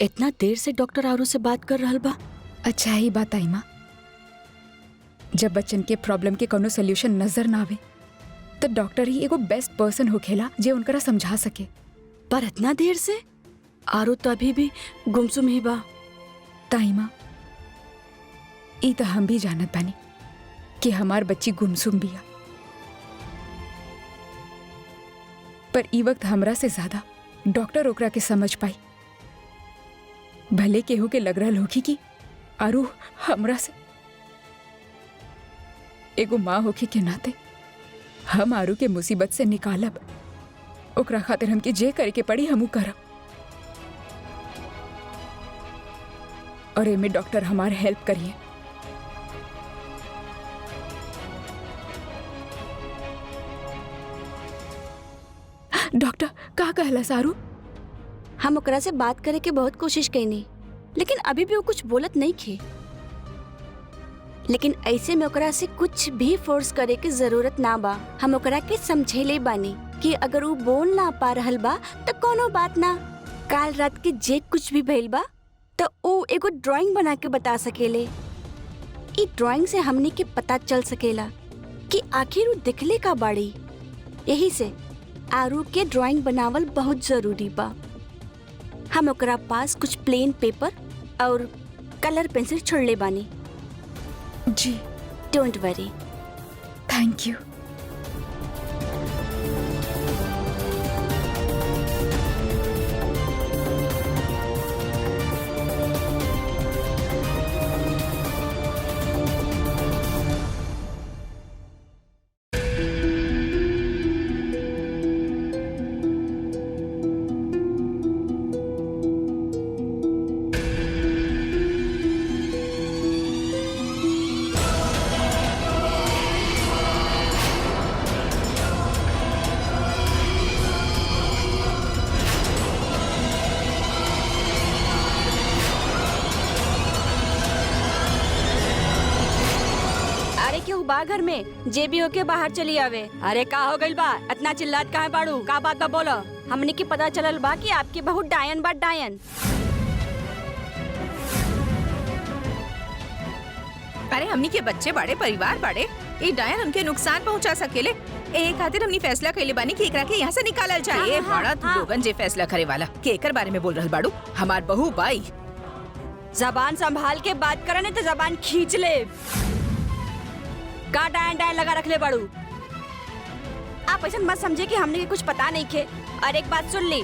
इतना देर से डॉक्टर आरू से बात कर रहल बा। अच्छा ही बात आई माँ, जब बच्चन के प्रॉब्लम के कोनो सोल्यूशन नजर ना आवे तो डॉक्टर ही एगो बेस्ट पर्सन होखेला जे उनकरा समझा सके। पर इतना देर से आरू तो अभी भी गुमसुम ही बा। ताई माँ, ई तो हम भी जानत बानी कि हमार बच्ची गुमसुम बिया, पर ई वक्त हमरा से ज्यादा डॉक्टर ओकरा के समझ पाई। भले केहू के लग रहल होखी कि आरू हमरा से एगो माँ होखे के नाते हम आरू के मुसीबत से निकालब। ओकरा खातिर हमके जे करे के पड़ी हमू करब, और एमे डॉक्टर हमार हेल्प करिए। डॉक्टर का कहला सारू? हम ओकरा से बात करे के बहुत कोशिश कईनी, लेकिन अभी भी वो कुछ बोलत नहीं खे। लेकिन ऐसे में ओकरा से कुछ भी फोर्स करे के जरूरत ना बा। हम ओकरा के समझेले बानी कि अगर वो बोल ना पा रहल बा तो कोनो बात ना। काल रात के जे कुछ भी भइल बा तो वो एगो ड्राइंग बना के बता सकेले। ई ड्राइंग से हमनी के पता चल सकेला कि आखिर वो दिखले का बाड़ी। यही से आरू के ड्राइंग बनावल बहुत जरूरी बा। हम ओकरा पास कुछ प्लेन पेपर और कलर पेंसिल छोड़ले बानी। जी, डोंट वरी। Thank you. बा घर में जे भी होके बाहर चली आवे। अरे का हो गइल बा? इतना चिल्लात काहे बाड़ू? का बात बा बोलो। हमने की पता चलल बा कि आपकी बहू डायन बा। डायन? अरे हमनी के बच्चे बड़े, परिवार बड़े, ये डायन उनके नुकसान पहुंचा सकेले। ए खातिर हमनी फैसला कइले बानी कि एकरा के यहाँ से निकालल चाहिए। बड़ा तू लोगन जे फैसला करे वाला के एकर बारे में बोल रहल बाड़ू। हमार बहू बाई। जबान संभाल के बात करे, नहीं तो जबान खींच ले। का डायन डायन लगा रख ले बाड़ू? आप ऐसा मत समझे कि हमने कुछ पता नहीं खे। और एक बात सुन ली,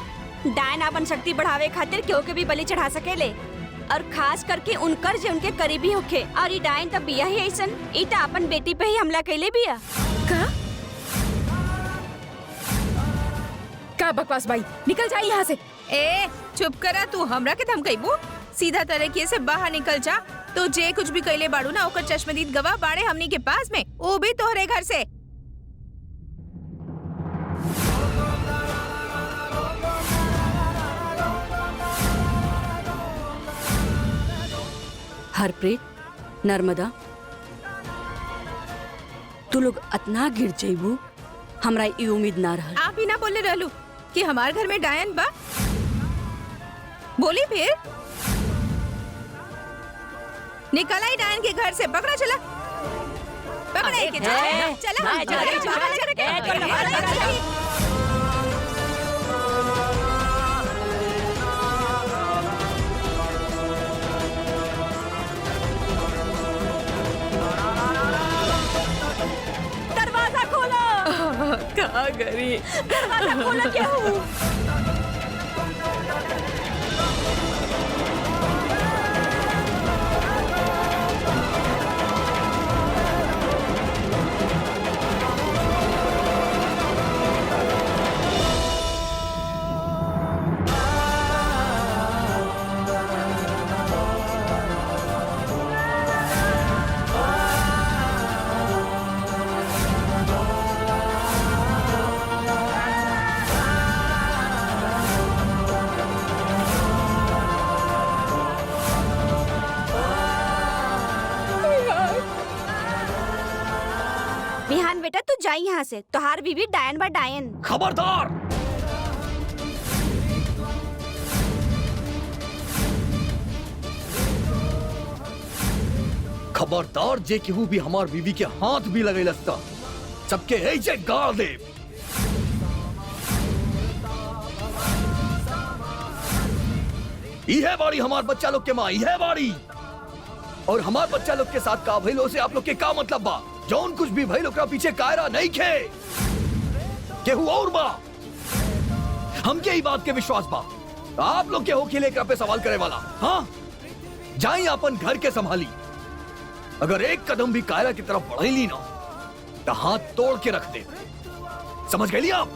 डायन अपन शक्ति बढ़ावे खातिर केहू के भी बलि चढ़ा सकेले, और खास करके उनकर जो उनके करीबी होखे। और ये डायन तब बिया ही ऐसन, ई त अपन बेटी पे ही हमला कैले बिया। का बकवास बाई, निकल जा यहाँ से। ए चुप करा, तू हमरा के धमकाइबू? सीधा तरीके से बाहर निकल जा। तो जे कुछ भी कैले बाड़ू ना, ओकर चश्मदीद गवाह बाड़े हमनी के पास में, वो भी तोहरे घर से। हरप्रीत, नर्मदा, तू लोग इतना गिर जाइबू, हमरा ई उम्मीद ना रहल। आप ही ना बोले रहलू कि हमार घर में डायन बा? बोली फिर। निकला ही डायन के घर से। पकड़ा, चला पकड़ा के चला। दरवाजा खोलो। कहाँ गई? दरवाजा खोलो। क्या हुआ? विहान बेटा, तू जा यहाँ से। तोहार बीवी डायन बा। डायन। खबरदार! खबरदार जे केहू भी हमार बीवी के हाथ भी लगे लगता सबके ऐसे गाड़ दे। यह बाड़ी हमार बच्चा लोग के माँ, यह बाड़ी। और हमार बच्चा लोग के साथ का भइलो से आप लोग के का मतलब बा? जौन कुछ भी भइलो का पीछे कायरा नहीं खे केहू और बा। हमके ही बात के विश्वास बा। आप लोग के हो खेले पे सवाल करे वाला। हाँ, जाई अपन घर के संभाली। अगर एक कदम भी कायरा की तरफ बढ़ेली ना तो हाथ तोड़ के रख दे। समझ गई आप?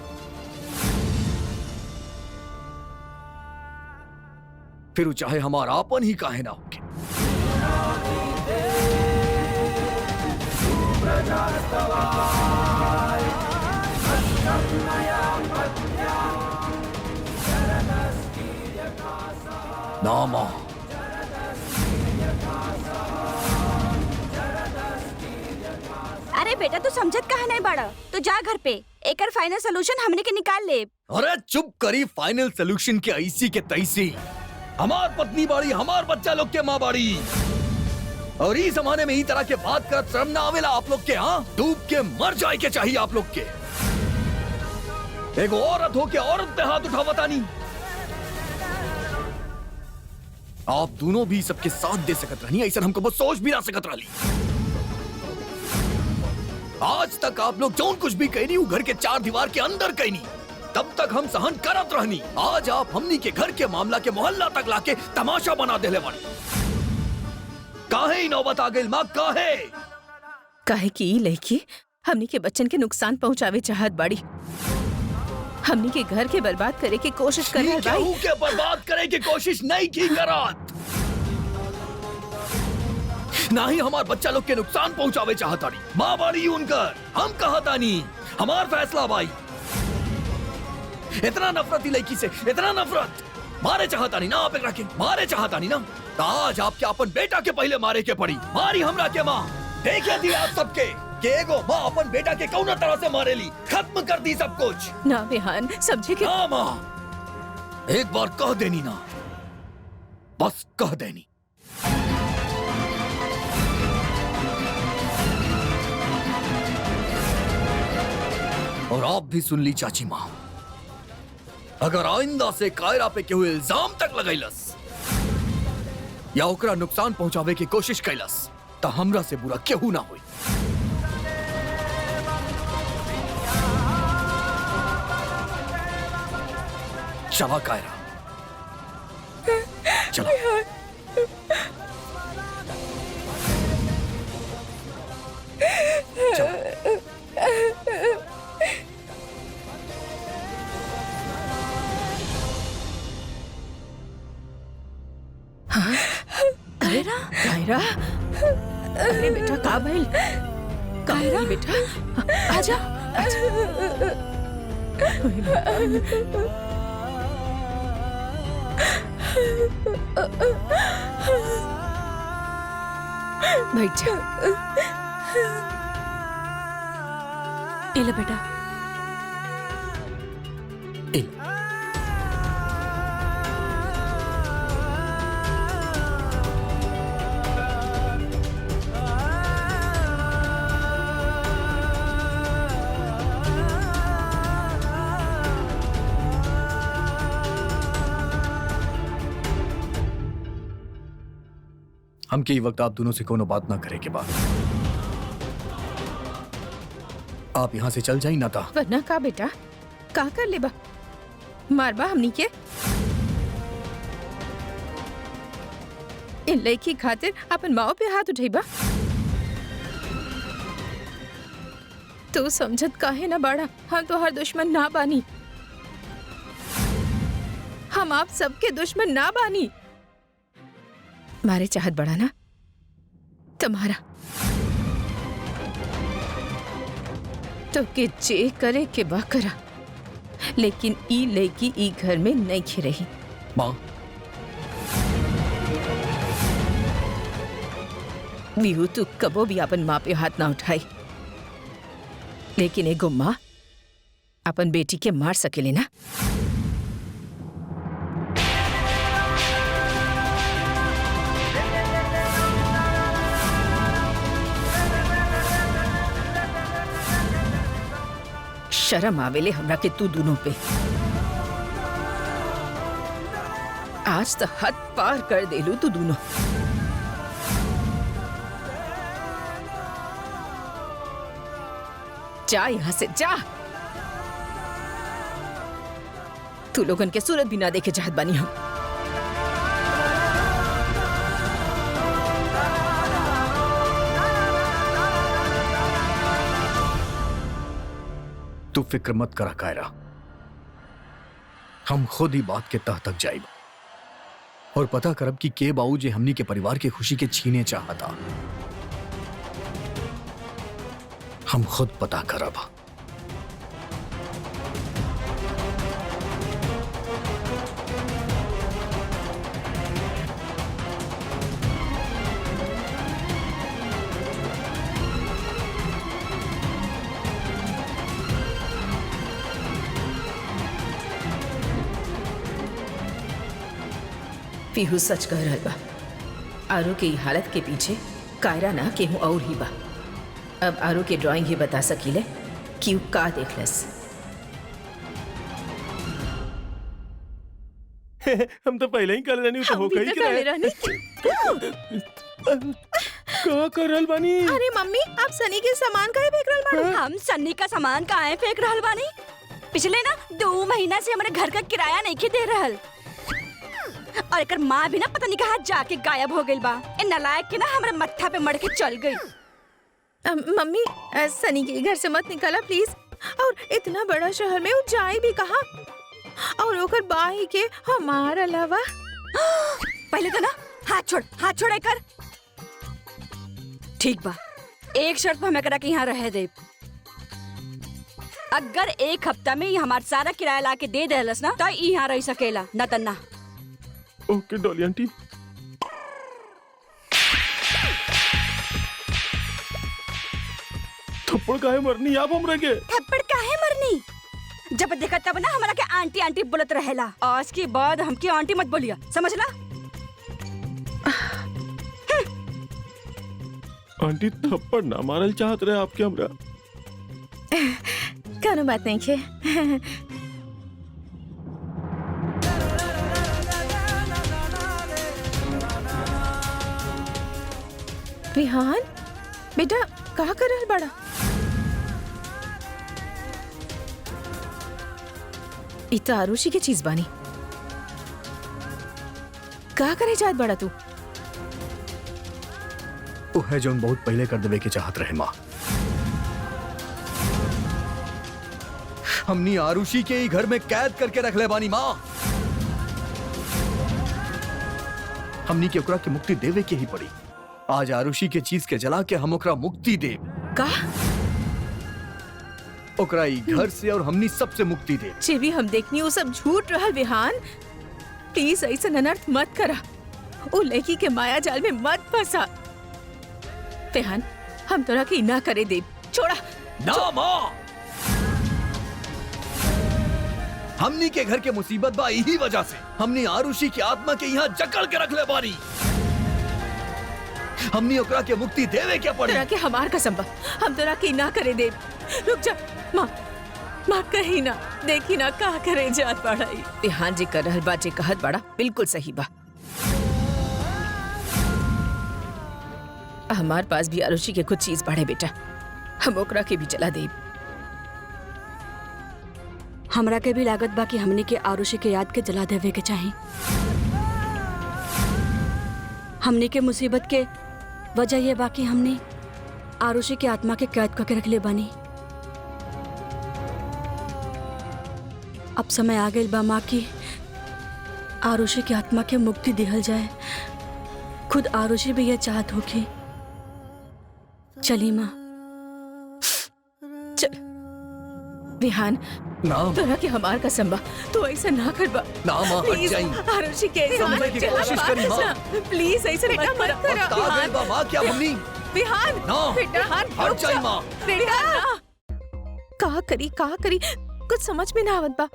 फिर चाहे हमारा अपन ही काहे ना होके। नामा अरे बेटा, तू समझत कहा नहीं बड़ा। तू जा घर पे, एकर फाइनल सोल्यूशन हमने के निकाल ले। अरे चुप करी। फाइनल सोल्यूशन के ऐसी के तैसी। हमार पत्नी बाड़ी, हमार बच्चा लोग के माँ बाड़ी। और इस जमाने में ही तरह के बात कर शर्म ना आवेला आप लोग के? हाँ, डूब के मर जाए के चाहिए आप लोग के। एक औरत हो के औरत पे हाथ उठावता नहीं। आप दोनों भी सबके साथ दे सकत रहनी, ऐसा हमको बहुत सोच भी ना सकत रही। आज तक आप लोग जौन कुछ भी कहनी वो घर के चार दीवार के अंदर कहनी, तब तक हम सहन करत रहनी। आज आप हमनी के घर के मामला के मोहल्ला तक लाके तमाशा बना देले बानी। काहे ही नौबत आ गई माँ? काहे की ई लड़की हमनी के बच्चन के नुकसान पहुंचावे चाहत बाड़ी। हमनी के घर के बर्बाद करे की कोशिश कर रहा भाई। केहू के बर्बाद करे की कोशिश नहीं की करत। ना ही हमार बच्चा लोग के नुकसान पहुंचावे चाहता नहीं। माँ बाड़ी उनकर, हम कहता नहीं। हमार फैसला भाई। इतना नफरत ही लड़की से, इतना नफरत। मारे चाहता नहीं ना आप एकरा के, मारे चाहता नहीं ना तो आज आपके अपन बेटा के पहले मारे के पड़ी। मारी हमरा के माँ। देखे थी आप सबके कि एगो माँ अपन बेटा के कौन तरह से मारेली। खत्म कर दी सब कुछ। ना बिहान समझे के। हाँ माँ, एक बार कह देनी ना, बस कह देनी। और आप भी सुन ली चाची माँ, अगर आइंदा से कायरा पे केहू इल्जाम तक लगैलस या ओकरा नुकसान पहुंचावे की कोशिश कैलस तो हमरा से बुरा केहू ना हुई। चला कायरा, चला। कायरा, कायरा, अरे बेटा का भइल? कायरा बेटा, आजा, बैठ जा। ले बेटा। हम के वक्त आप दोनों से कोनो बात ना करे के बाद आप यहाँ से चल जाई ना था। वरना का बेटा का कर ले बा? मारबा हमनी के? इन लड़की खातिर अपन माओ पे हाथ उठेबा? तू समझत काहे ना बाड़ा? हम तो हर दुश्मन ना बानी। हम आप सबके दुश्मन ना बानी। मारे चाहत बड़ा ना तुम्हारा तो के जे करे के बा करा, लेकिन ई लड़की ई घर में नहीं खी रही। माँ, बिहू तू कबो भी अपन माँ पे हाथ ना उठाई, लेकिन एगो माँ अपन बेटी के मार सकेले ना? शर्म आवेले हमरा के तू दोनों पे। आज तो हद पार कर देलू तू दोनों। जा यहाँ से जा। तू लोगन के सूरत भी ना देखे चाहत बानी हम। तू फिक्र मत करा कायरा, हम खुद ही बात के तह तक जाइब और पता करब कि के बाऊ जे हमनी के परिवार के खुशी के छीने चाहता। हम खुद पता करब। पीहू सच कह रहल बा। आरू के ई हालत के पीछे कायरा ना केहू और ही बा। अब आरू के ड्राइंग ही बता सकीले कि ऊ का देखलस। हम तो पहले ही कर रहनी तो हो गई का कर रहल बानी। अरे मम्मी, आप सनी के सामान काहे फेंक रहल बानी? हम सन्नी का सामान काहे फेंक रहल बानी? पिछले ना 2 महीना से हमारे घर का किराया नहीं दे रहल और एकर माँ भी ना पता नहीं कहाँ जाके गायब हो गई बा। ए नालायक के ना हमारे मत्था पे मर के चल गई। मम्मी, सनी के घर से मत निकाला प्लीज। और इतना बड़ा शहर में वो जाए भी कहाँ? और ओकर बाही के हमार अलावा। पहले तो ना हाथ छोड़ कर। ठीक बा, एक शर्त पे हमें करा कि यहाँ रह दे। अगर 1 हफ्ता में हमारा सारा किराया ला के दे देलस ना तो यहाँ रह सकेला, न तन्ना। ओके डॉली आंटी। थप्पड़ काहे मरनी आप हमरा के? थप्पड़ काहे मरनी? जब देखा तब ना हमारा के आंटी आंटी बोलत रहेला। आज के बाद हमके आंटी मत बोलिया, समझला? आंटी थप्पड़ ना मारल चाहत रहे आपके हमरा। कोनो बात नहीं है। विहान बेटा कहाँ कर रहल बड़ा? इतना आरुषि के चीज बानी। कहाँ करे जात बड़ा तू? वो है जो बहुत पहले कर देवे के चाहत रहे माँ। हमनी आरुषि के ही घर में कैद करके रख ले बानी माँ। हमनी के ओकरा के मुक्ति देवे के ही पड़ी। आज आरुषि के चीज के जला के हम ओकरा मुक्ति दे। का? ओकरा ई घर से और हमनी सबसे मुक्ति दे। जे भी हम देखनी वो सब झूठ रहल विहान। प्लीज ऐसा अनर्थ मत करा। वो लड़की के माया जाल में मत फंसा। विहान, हम तोरा के ना करे दे। छोड़ा ना माँ, हमनी के घर के मुसीबत बा यही वजह से हमनी आरुषि की आत्मा के यहाँ जकड़ के रख ले बानी। हमनी ओकरा के मुक्ति देवे क्या पड़ी? तोरा के हमार कसम बा, हम तोरा के ना करे दे। रुक जा माँ कहीं ना देखी ना का करे जात बड़ा। विहान जी कर रहल बा जे कहत बड़ा बिल्कुल सही बा। हमार पास भी आरुषि के कुछ चीज बढ़े बेटा, हम ओकरा के भी जला दे। हमरा के भी लागत बा कि हमने के आरुषि के याद के जला देवे के चाही। हमने के मुसीबत के वजह ये बा कि हमने आरुषि के आत्मा के कैद करके रख ले बानी। अब समय आ गई बा माँ की आरुषि की आत्मा के मुक्ति दिहल जाए। खुद आरुषि भी यह चाहत होगी। चली माँ। चल विहान, ना तोरा के हमार कसम बा, तू ऐसा ना कर बा। ना माँ, हट प्लीज जाई। आरुषि के समझने की कोशिश करी माँ। प्लीज ऐसा मत करा। बता दे बा माँ क्या हमनी विहान ना बेटा, हट जाई माँ। बेटा ना। का करी कुछ समझ में ना आवत बा।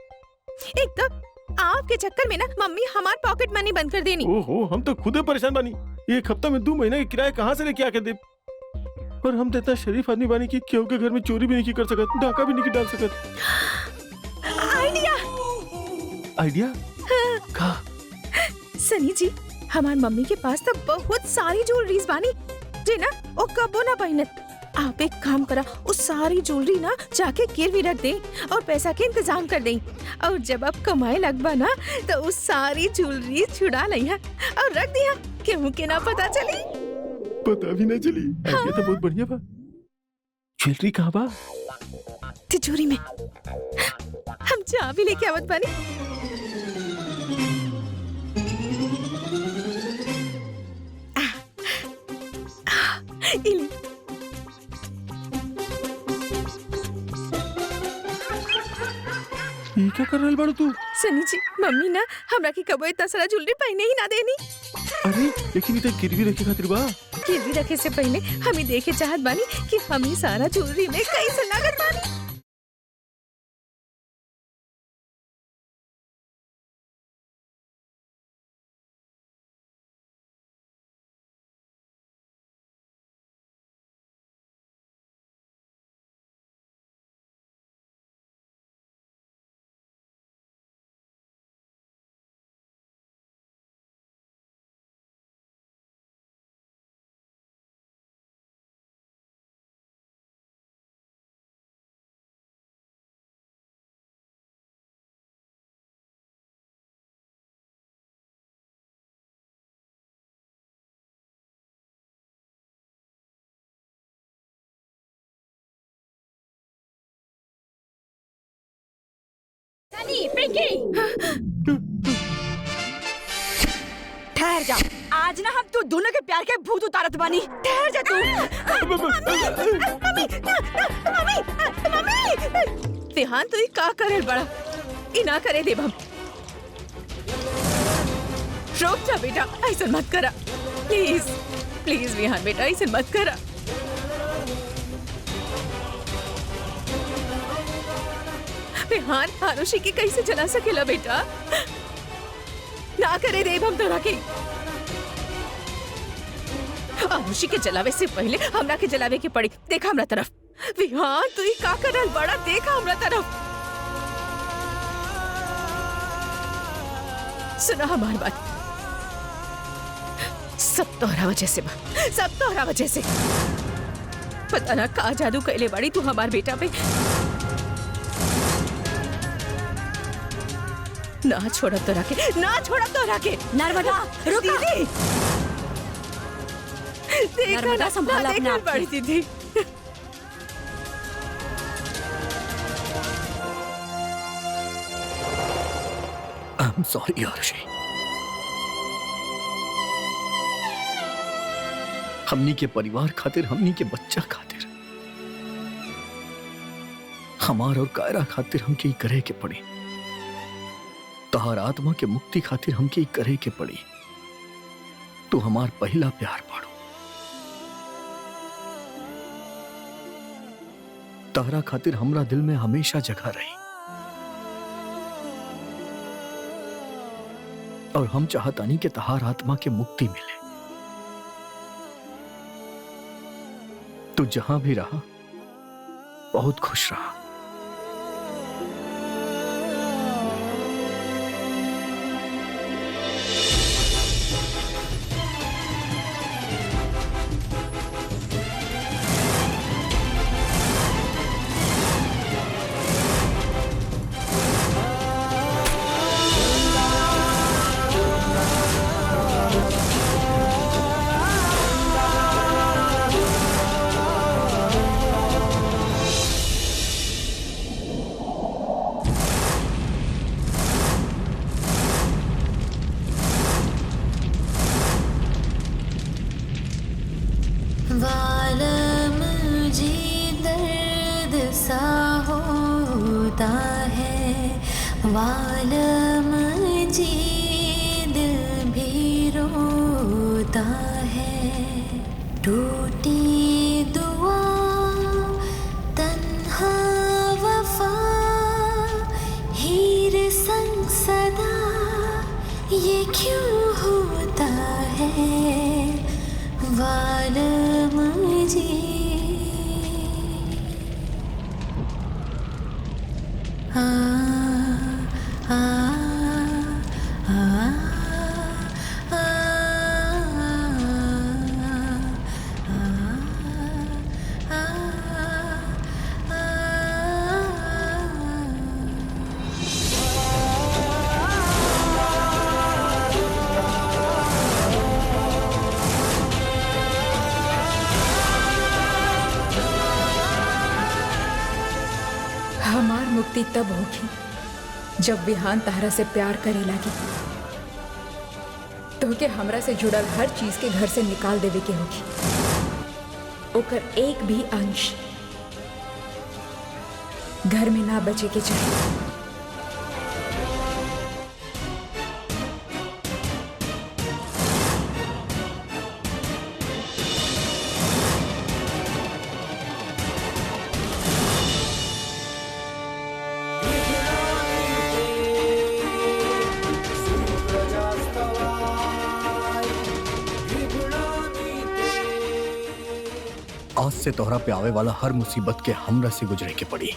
एकदम आपके चक्कर में ना मम्मी हमार पॉकेट मनी बंद कर देनी। ओहो, हम तो खुदे परेशान बानी। 1 हफ्ता में 2 महीने का किराया कहाँ से लेके आके दे? और हम देता शरीफ आदमी बानी की केहू के घर में चोरी भी नहीं की कर सकत, डाका भी नहीं की डाल सकत। आइडिया। आइडिया का? सनी जी, हमार मम्मी के पास तो बहुत सारी ज्वेलरीज बानी जे ना ओ कबो ना पहनत। आप एक काम करा, उस सारी ज्वेलरी ना जाके गिरवी रख दे और पैसा के इंतजाम कर दे, और जब आप कमाए लगबा ना तो उस सारी ज्वेलरी छुड़ा लिया और रख दिया, केहू के ना पता चली। पता भी ना चली। आइडिया तो बहुत बढ़िया बा। ज्वेलरी कहाँ बा? तिजोरी में। हम चाबी लेके आवत बानी। इली। ये क्या कर रहल बाड़ू तू? सनी जी, मम्मी ना हमरा के कबो इतना सारा ज्वेलरी पहने ही ना देनी। अरे लेकिन ये तो गिरवी रखे खातिर बा। गिरवी रखे से पहले हम ही देखे चाहत बानी कि हम ही सारा ज्वेलरी में कैसे लागत बानी। सनी, पिंकी, ठहर जा। आज ना हम तू दोनों के प्यार के भूत उतारत बानी। ठहर जा तू। मम्मी, विहान तू का करे बड़ा, ई ना करे देव हम। रोक जा बेटा, ऐसा मत करा प्लीज प्लीज। विहान बेटा ऐसा मत करा। विहान आरुषि की कैसे जला सकेला बेटा? ना करे देव हम तोरा के। आरुषि के जलावे से पहले हमरा के जलावे के पड़ी। देखा हमरा तरफ। विहान तू का करल बड़ा, देखा हमरा तरफ। सुना हमार बात, सब तोहरा वजह से बा, सब तोहरा वजह से। पता ना का जादू कैले बाड़ी तू हमार बेटा पे। ना छोड़ा तो रखे, ना छोड़ा तो रखे। नर्मदा, रुक दीदी। नर्मदा, संभाला अपने आप को। बड़ी दीदी। I'm sorry Arushi. हमनी के परिवार खातिर, हमनी के बच्चा खातिर, हमार और कायरा खातिर हमके करे के पड़ी। तहार आत्मा के मुक्ति खातिर हमके करे के पड़ी। तू हमार पहला प्यार पाड़ो। तहरा खातिर हमरा दिल में हमेशा जगह रही, और हम चाहतानी कि तहार आत्मा के मुक्ति मिले। तू जहां भी रहा बहुत खुश रहा। वालम जी दर्द सा होता है, वालम जी दिल भी रोता है। टूटी दुआ तन्हा वफा हीर संग सदा, ये क्यों होता है? वालम जी आ आ आ आ हमार मुक्ति तब होगी जब विहान तारा से प्यार करे लागी। तो के हमरा से जुड़ल हर चीज के घर से निकाल देवे के होगी। ओकर एक भी अंश घर में ना बचे के चाहिए। आज से तोहरा पे आवे वाला हर मुसीबत के हमरा से गुजरे के पड़ी।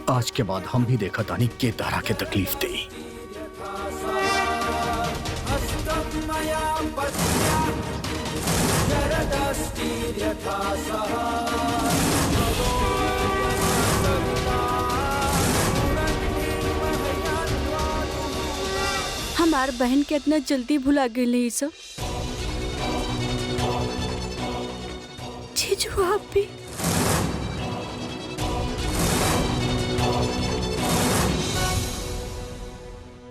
आज के बाद हम भी देखा तानी के तारा के तकलीफ दे। हमार बहन के इतना जल्दी भुला गई ये सब। जीजू आप भी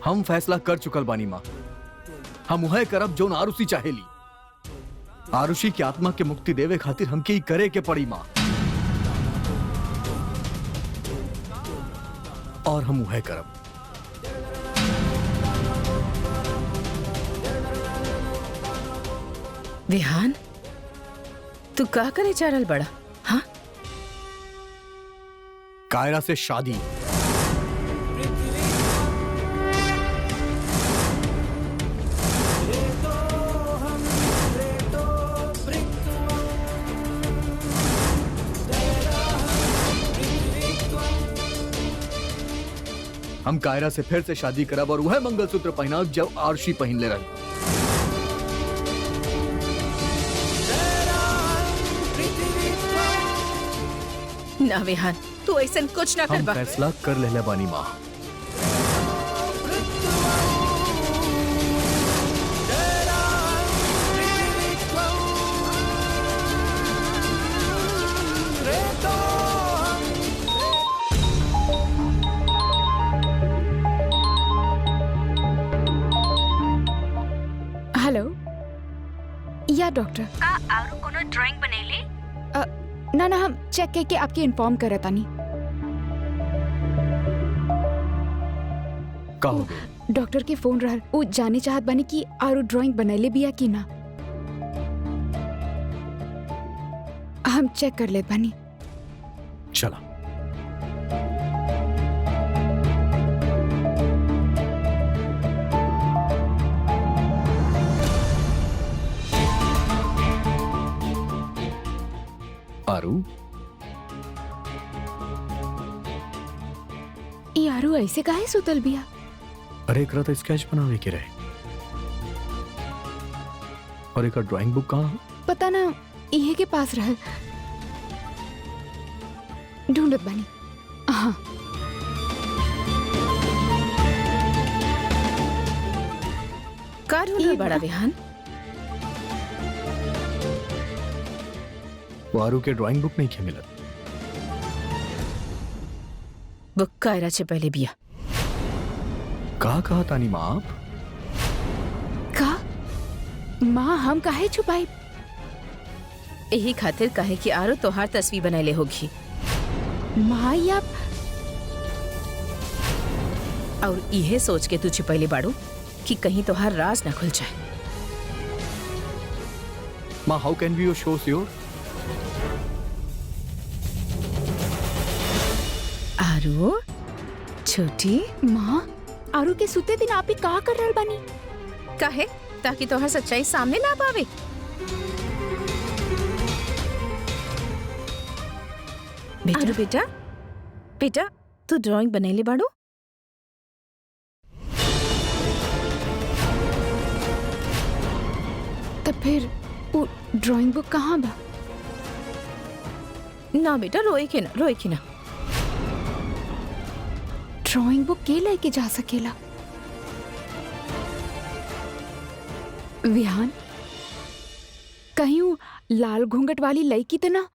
हम फैसला कर चुकल बानी माँ। हम उहे करब जोन आरुषि चाहेली। आरुषि की आत्मा के मुक्ति देवे खातिर हमके ही करे के पड़ी माँ। और हम उहे करब। विहान, तू का करे जा रहल बड़ा? हाँ, कायरा से शादी। हम कायरा से फिर से शादी करब और वह मंगलसूत्र पहनाब जब आरुषि पहन ले रही। ना विहान, तू ऐसा कुछ ना कर हम बा। फैसला कर ले बानी माँ। हेलो, या डॉक्टर? का आरो कोनो ड्राइंग बनेली? ना ना, हम चेक करके आपके इन्फॉर्म करत तानी। का हो गई? डॉक्टर के फोन रहल, वो जाने चाहत बानी कि आरो ड्राइंग बनैले बिया कि ना। हम चेक कर लेत बानी। चला। आरू, ई आरो ऐसे काहे सुतल बिया? अरे एकरा तो स्केच बनावे के रहे। और एक ड्राइंग बुक कहाँ है? पता ना, इहे के पास रहल। ढूंढत बानी। हाँ, का ढूंढ बड़ा विहान? वो आरू के ड्राइंग बुक नहीं खे मिलत। बुक कायरा से पहले बिया। कहा तानी माँ आप? का? माँ, हम काहे छुपाई? यही खातिर कहे कि आरो तोहार तस्वीर बनैले होगी माँ, या और इहे सोच के तू छिपैले बाड़ू कि कहीं तोहार राज न खुल जाए। माँ, how can be you show your? आरो छोटी माँ, आरू के सुते दिन आप ही का कर रहल बानी? काहे? ताकि तोहार सच्चाई सामने ना पावे। बेटा बेटा बेटा तू ड्राइंग बनैले बाड़ू? तब फिर वो ड्राइंग बुक कहाँ बा? ना बेटा रोए के ना। ड्राइंग बुक के लेके जा सकेला? विहान, कहीं वो लाल घूंघट वाली लड़की तो ना?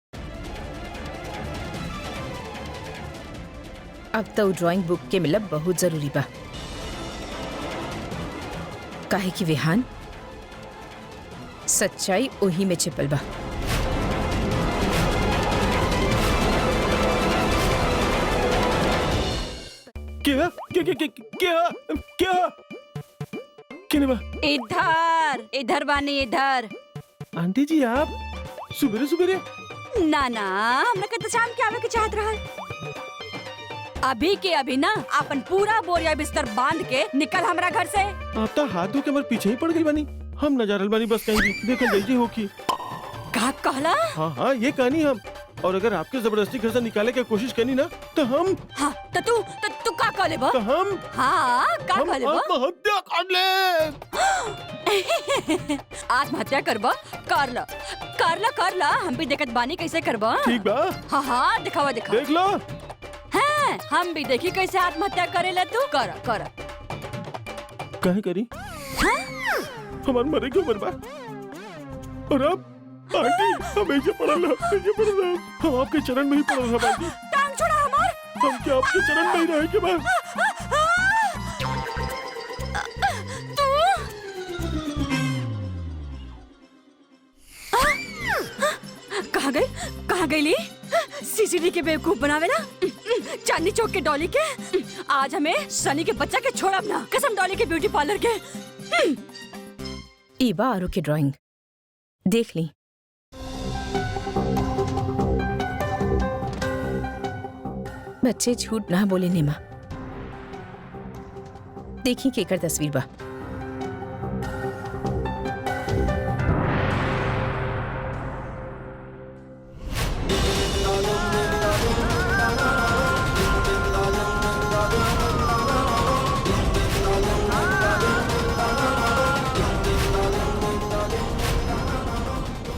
अब तो ड्राइंग बुक के मिलब बहुत जरूरी बा, काहे कि विहान सच्चाई ओही में छिपल बा। क्या क्या क्या क्या क्या क्या बा? इधर बानी इधर। आंटी जी आप सुबेरे सुबेरे? ना ना, हमरा के तो शाम के आवे के चाहत रहल। अभी के अभी ना अपन पूरा बोरिया बिस्तर बांध के निकल हमरा घर से। आप तो हाथ धो के हमारे पीछे ही पड़ गई बानी। हम न जा रहल बानी, बस कहीं भी देखल जाइए हो की। का कहला? हाँ हाँ ये कहानी हम, और अगर आपके जबरदस्ती घर से निकाले की कोशिश करनी ना तो हम। हाँ तो तू का कहले बा? तो हम का कहले बा? आत्महत्या कर ले। आत्महत्या करबा? कर ला, हम भी देखत बानी कैसे करबा। ठीक बा। हाँ दिखावा देख लो। हाँ, हम भी देखी कैसे आत्महत्या करेला तू। कर कहे करी? हमार मरे क्यों मरबा? और अब आंटी हम ऐसे पड़ल हम आपके चरण में ही पड़ल हम आंटी। टांग छोड़ा हमार। हम क्या आपके चरण में ही रहे के बाद? कहाँ गई ली? सीसीडी के बेवकूफ बनावेला। चांदनी चौक के डॉली के। आज हमें सनी के बच्चा के छोड़ब ना, कसम डॉली के ब्यूटी पार्लर के। ईबा आरू की ड्राइंग देख ली। बच्चे झूठ ना बोले नेमा। देखी केकर तस्वीर बा।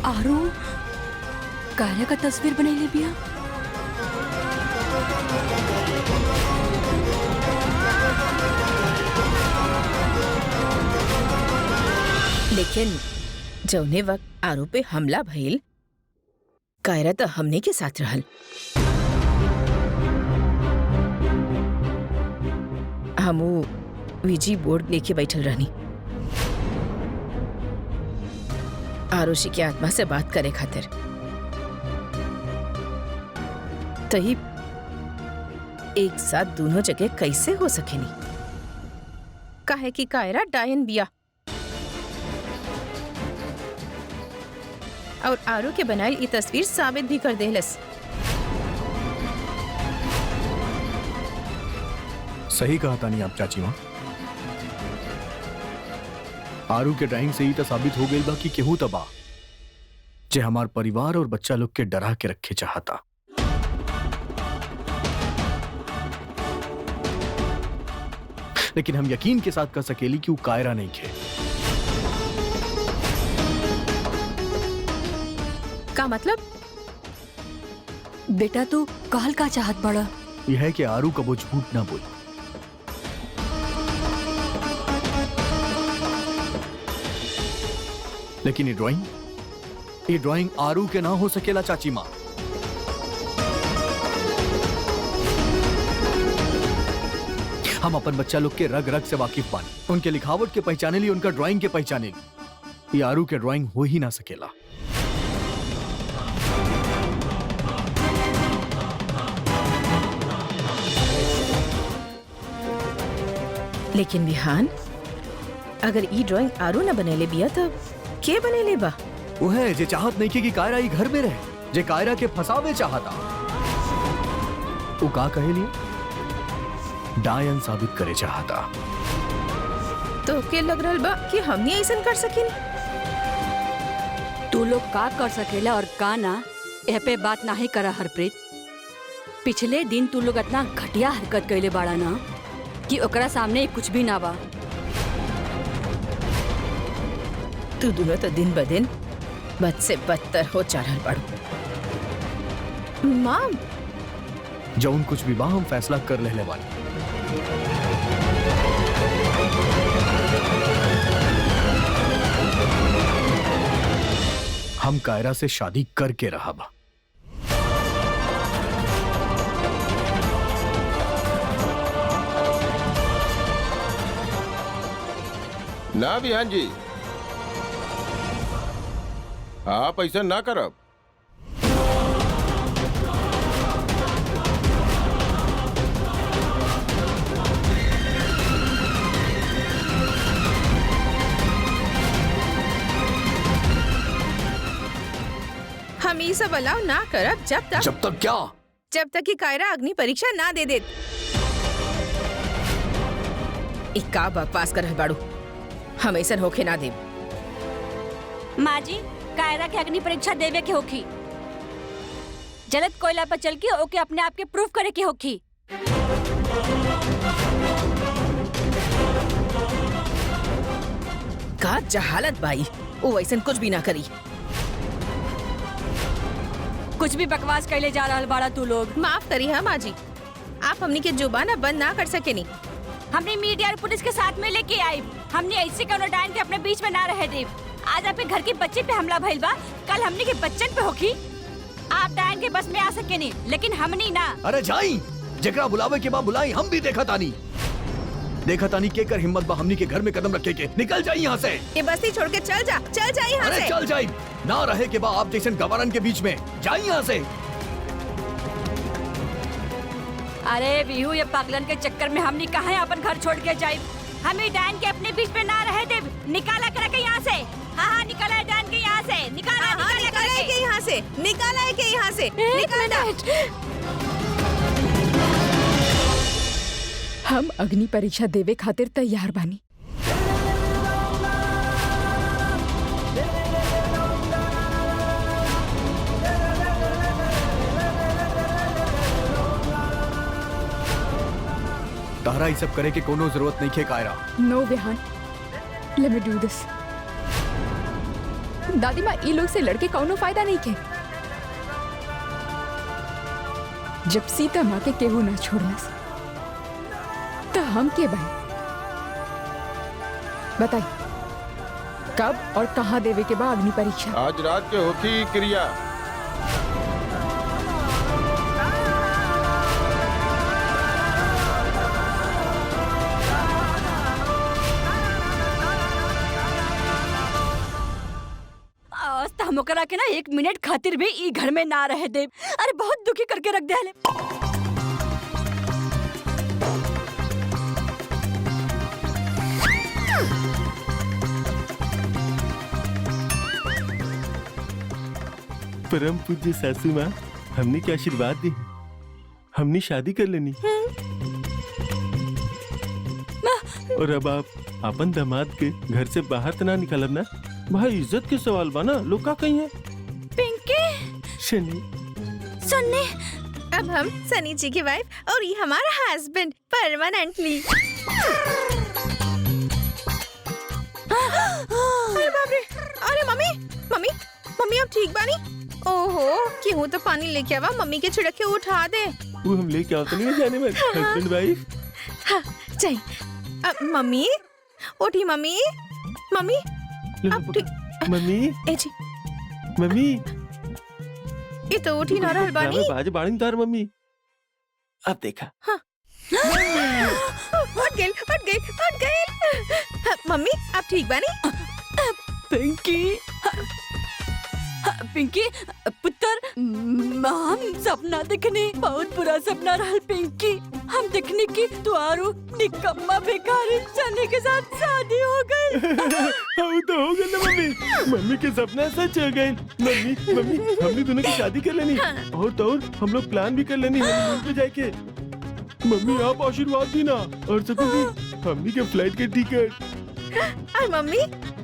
आरू काया का तस्वीर बनैले बिया। लेकिन जौने वक्त आरू पे हमला भइल, कायरा तो हमने के साथ रहल। हमू वीजी बोर्ड लेके बैठल रहनी आरुषि की आत्मा से बात करे खातिर। तही एक साथ दोनों जगह कैसे हो सकेनी? काहे कि कायरा डायन बिया और आरू के बनाई ये तस्वीर साबित भी कर देहलस। सही कहा तानी आप चाची माँ। आरू के ड्राइंग से ही तो साबित हो गई बा कि केहू तबा जे हमार परिवार और बच्चा लोग के डरा के रखे चाहता। लेकिन हम यकीन के साथ कह सकेली कि वो कायरा नहीं खे। का मतलब? बेटा तू कहल का चाहत बड़ा? यह है कि आरू कबो झूठ ना बोली। लेकिन ये ड्राइंग आरू के ना हो सकेला चाची माँ। हम अपन बच्चा लोग के रग रग से वाकिफ बानी, उनके लिखावट के पहचाने ली, उनका ड्राइंग के पहचाने ली। ये आरू के ड्राइंग हो ही ना सकेला। लेकिन विहान, अगर ई ड्राइंग आरू न बनेले बिया तो के बनेले बा? वो है जे चाहत नहीं कि कायरा ही घर में रहे, जे कायरा के फसावे चाहता। वो का कहेली? डायन साबित करे चाहता। तो के लग रहल बा कि हमनी ऐसन कर सकिन? तू लोग का कर सकेला और का ना, एह पे बात ना ही करा हरप्रीत। पिछले दिन तू लोग इतना घटिया हरकत कइले बाड़ा ना कि ओकरा सामने कुछ भी ना बा। तू दोनों तो दिन ब दिन बद से बदतर हो जा रहल बाड़ू। मॉम, जौन कुछ भी बा हम फैसला कर लेले बानी। हम कायरा से शादी करके रहा बा। ना बिहान जी, आप ऐसा ना करब। हम ये सब अलाउ ना करब जब तक क्या? जब तक कि कायरा अग्नि परीक्षा ना दे देत। का बकवास कर रहल बाड़ू, हम ऐसा होके ना देब। माँ जी, कायरा के अग्नि परीक्षा देवे के होखी। जलत कोयला पर चल के ओके अपने आप के प्रूफ करे के होखी। का जहालत बाई, वो ऐसा कुछ भी ना करी। कुछ भी बकवास कैले जा रहल बाड़ा तू लोग। माफ करी है माँ जी, आप हमनी के जुबान बंद ना कर सके नी। हमने मीडिया और पुलिस के साथ में लेके आई। हमने ऐसे कोनो डायन के अपने बीच में ना रहे देव। आज आपके घर के बच्चे पे हमला भइल बा, कल हमने के बच्चन पे होखी। आप डायन के बस में आ सके नहीं, लेकिन हमनी ना। अरे जाई, जेकरा बुलावे के बाद बुलाई। हम भी देखा तानी के कर हिम्मत बा हमनी के घर में कदम रखे के। निकल जाई यहाँ से। ये बस्ती छोड़ के चल जा यहाँ अरे से। चल जाई ना रहे के बाद आप जैसे गवर्नर के बीच में। जाई यहाँ से। अरे बिहू, ये पागलन के चक्कर में हमनी कहाँ अपन घर छोड़ के जाए। हमें डायन के अपने बीच में ना रहे देव। निकाला कर के यहाँ से। हाँ, निकाला है डायन के यहाँ से। निकाला है के यहाँ से। निकाला है के यहाँ से। निकाला। हम अग्नि परीक्षा देवे खातिर तैयार बानी। तारा ये सब करे के कोनो जरूरत नहीं है कायरा। नो विहान, लेट मी डू दिस। दादी माँ, ई लोग से लड़के कौनो फायदा नहीं के। जब सीता माँ के केहू ना छोड़नस तो हम के भाई बताई कब और कहाँ देवे के बाद अग्नि परीक्षा? आज रात के होती क्रिया। आज तो हम ओकरा के ना 1 मिनट खातिर भी ई घर में ना रहे देव। अरे बहुत दुखी करके रख दे हले। परम पूज्य सासू माँ, हमने क्या आशीर्वाद दी। हमने शादी कर लेनी और अब आप अपन दामाद के घर से बाहर तो ना निकालब ना। भाई इज्जत के सवाल बना, लोग का कहीं है। पिंकी, शनि, सन्नी, अब हम सनी जी की वाइफ और ये हमारा हस्बैंड परमानेंटली। अरे बाप रे, अरे मम्मी मम्मी मम्मी अब ठीक बानी? ओहो, क्यों तो पानी लेके आवा, मम्मी के छिड़क के उठा दे। वो हम लेके आओ तो नहीं जाने में। Husband wife. हाँ, चाहिए। मम्मी उठी, मम्मी मम्मी अब ठीक। मम्मी ए जी, मम्मी ये तो उठी ना रहल बानी। बाज बाणी तार मम्मी। अब देखा। हाँ। उठ गई। मम्मी अब ठीक बानी? पिंकी, पिंकी पुत्र, हम सपना देखने, बहुत बुरा सपना रहल पिंकी। हम देखने की तुआरू निकम्मा बेकारी सनी के साथ शादी हो गई। हाँ तो हो गया ना मम्मी। मम्मी के सपना सच हो गए। मम्मी हमने दोनों की शादी कर लेनी। और तो और हम लोग प्लान भी कर लेनी हनीमून पे जाके। मम्मी आप आशीर्वाद दी ना। और सब हमनी के फ्लाइट के टिकट। और mummy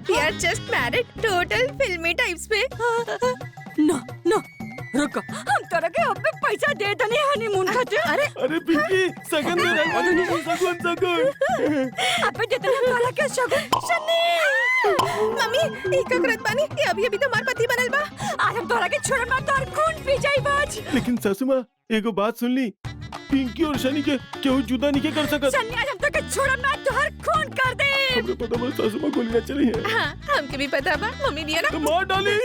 we are just married, total फिल्मी टाइप्स पे। नो नो, रुको, हम तोरा के अब पैसा दे दनी हनीमून खातिर। अरे पिंकी सगन में रंग वाली सगुन सगुन। अबे दे दनी हम तोरा के शगुन। सन्नी मम्मी ई का करत बानी? ये अभी तो हमार पति बनल बा। आज हम तोरा के छोड़ ना तोर खून पी जाई बाज। लेकिन सासू माँ एगो बात सुन ली, पिंकी और शनि के केहू जुदा नहीं के कर सकत। सन्नी आज हम तोके छोड़ ना तोहर खून कर दे। हमरे पता बा सासू माँ गोली ना चली है। हाँ, हमके भी पता बा। मम्मी दिया ना। तो मार डाली।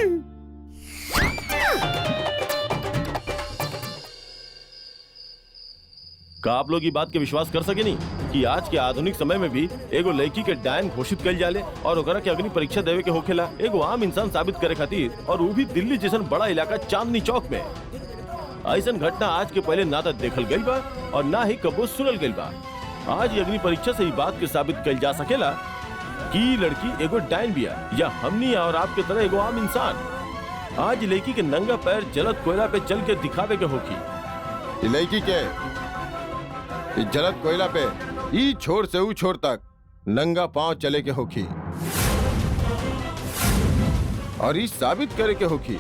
का आप लोग ये बात के विश्वास कर सके नहीं कि आज के आधुनिक समय में भी एगो लड़की के डायन घोषित कल जाले और ओकरा के अग्नि परीक्षा देवे के होखेला एगो आम इंसान साबित करे खातिर, और वो भी दिल्ली जैसन बड़ा इलाका चांदनी चौक में। ऐसन घटना आज के पहले ना तो देखल गई बा और ना ही कबो सुनल गई बा। आज अग्नि परीक्षा से ये बात के साबित कल जा सकेला कि लड़की एगो डायन बिया या हमनी और आपके तरह एगो आम इंसान। आज लड़की के नंगा पैर जलत कोयला पे चल के दिखावे के होगी। लड़की के जलत कोयला पे ई छोर से ऊ छोर तक नंगा पांव चले के होखी और ई साबित करे के होखी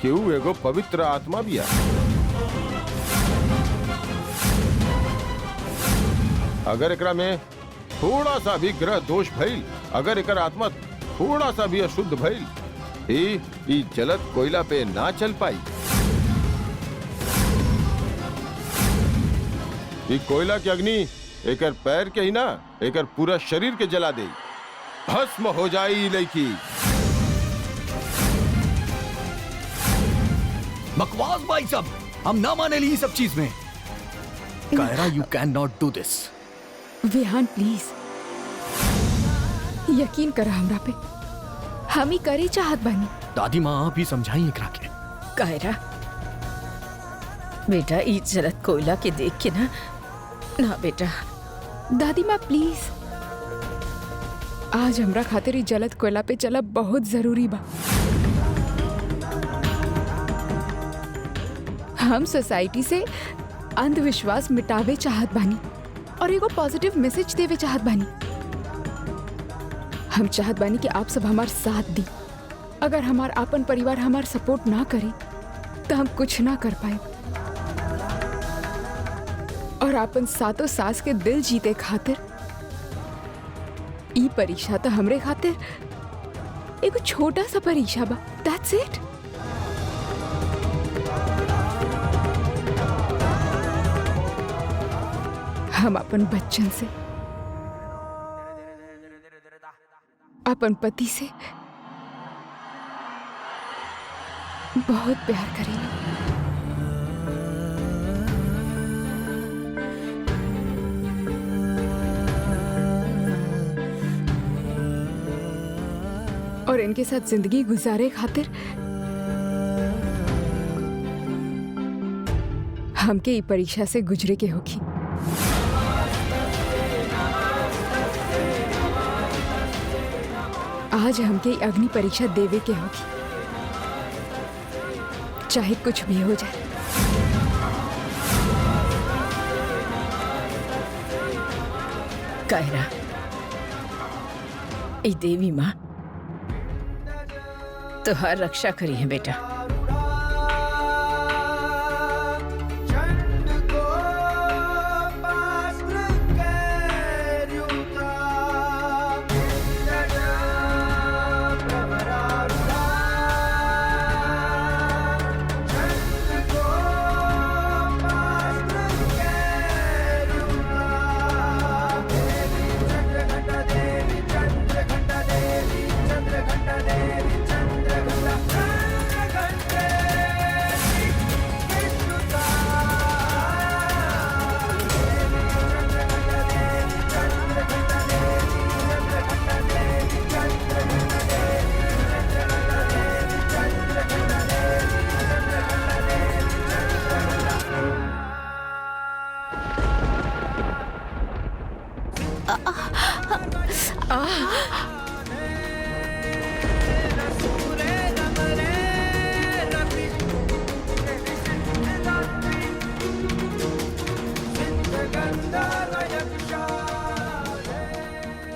कि ऊ एगो पवित्र आत्मा बिया। अगर एकरा में थोड़ा सा भी ग्रह दोष भइल, अगर एकर आत्मा थोड़ा सा भी अशुद्ध भइल, ई जलत कोयला पे ना चल पाई। ई कोयला की अग्नि एकर पैर के ही ना एकर पूरा शरीर के जला दे, भस्म हो जाई लड़की। बकवास भाई सब, हम ना माने ली सब चीज में। Kaira you can not do this. Vihaan please यकीन कर हमरा पे, हम ही करे चाहत बानी। दादी माँ आप ही समझाई एकरा के। कायरा बेटा, ई जलत कोयला के देख के ना बेटा। दादी माँ प्लीज, आज हमरा खातिर ई जलत कोयला पे चलब बहुत जरूरी बा। हम सोसाइटी से अंधविश्वास मिटावे चाहत बानी और एगो पॉजिटिव मैसेज देवे चाहत बानी। हम चाहत बानी कि आप सब हमार साथ दी। अगर हमार आपन परिवार हमार सपोर्ट ना करे तो हम कुछ ना कर पाए। और आपन सातों सास के दिल जीते खातिर ई परीक्षा तो हमरे खातिर एगो छोटा सा परीक्षा बा। That's it. हम अपन बच्चन से, अपन पति से बहुत प्यार करेंगे। और इनके साथ जिंदगी गुजारे खातिर हमके ई परीक्षा से गुजरे के होगी। आज हमके ई अग्नि परीक्षा देवे के होगी, चाहे कुछ भी हो जाए। कायरा, ई देवी माँ तुहार रक्षा करी है बेटा।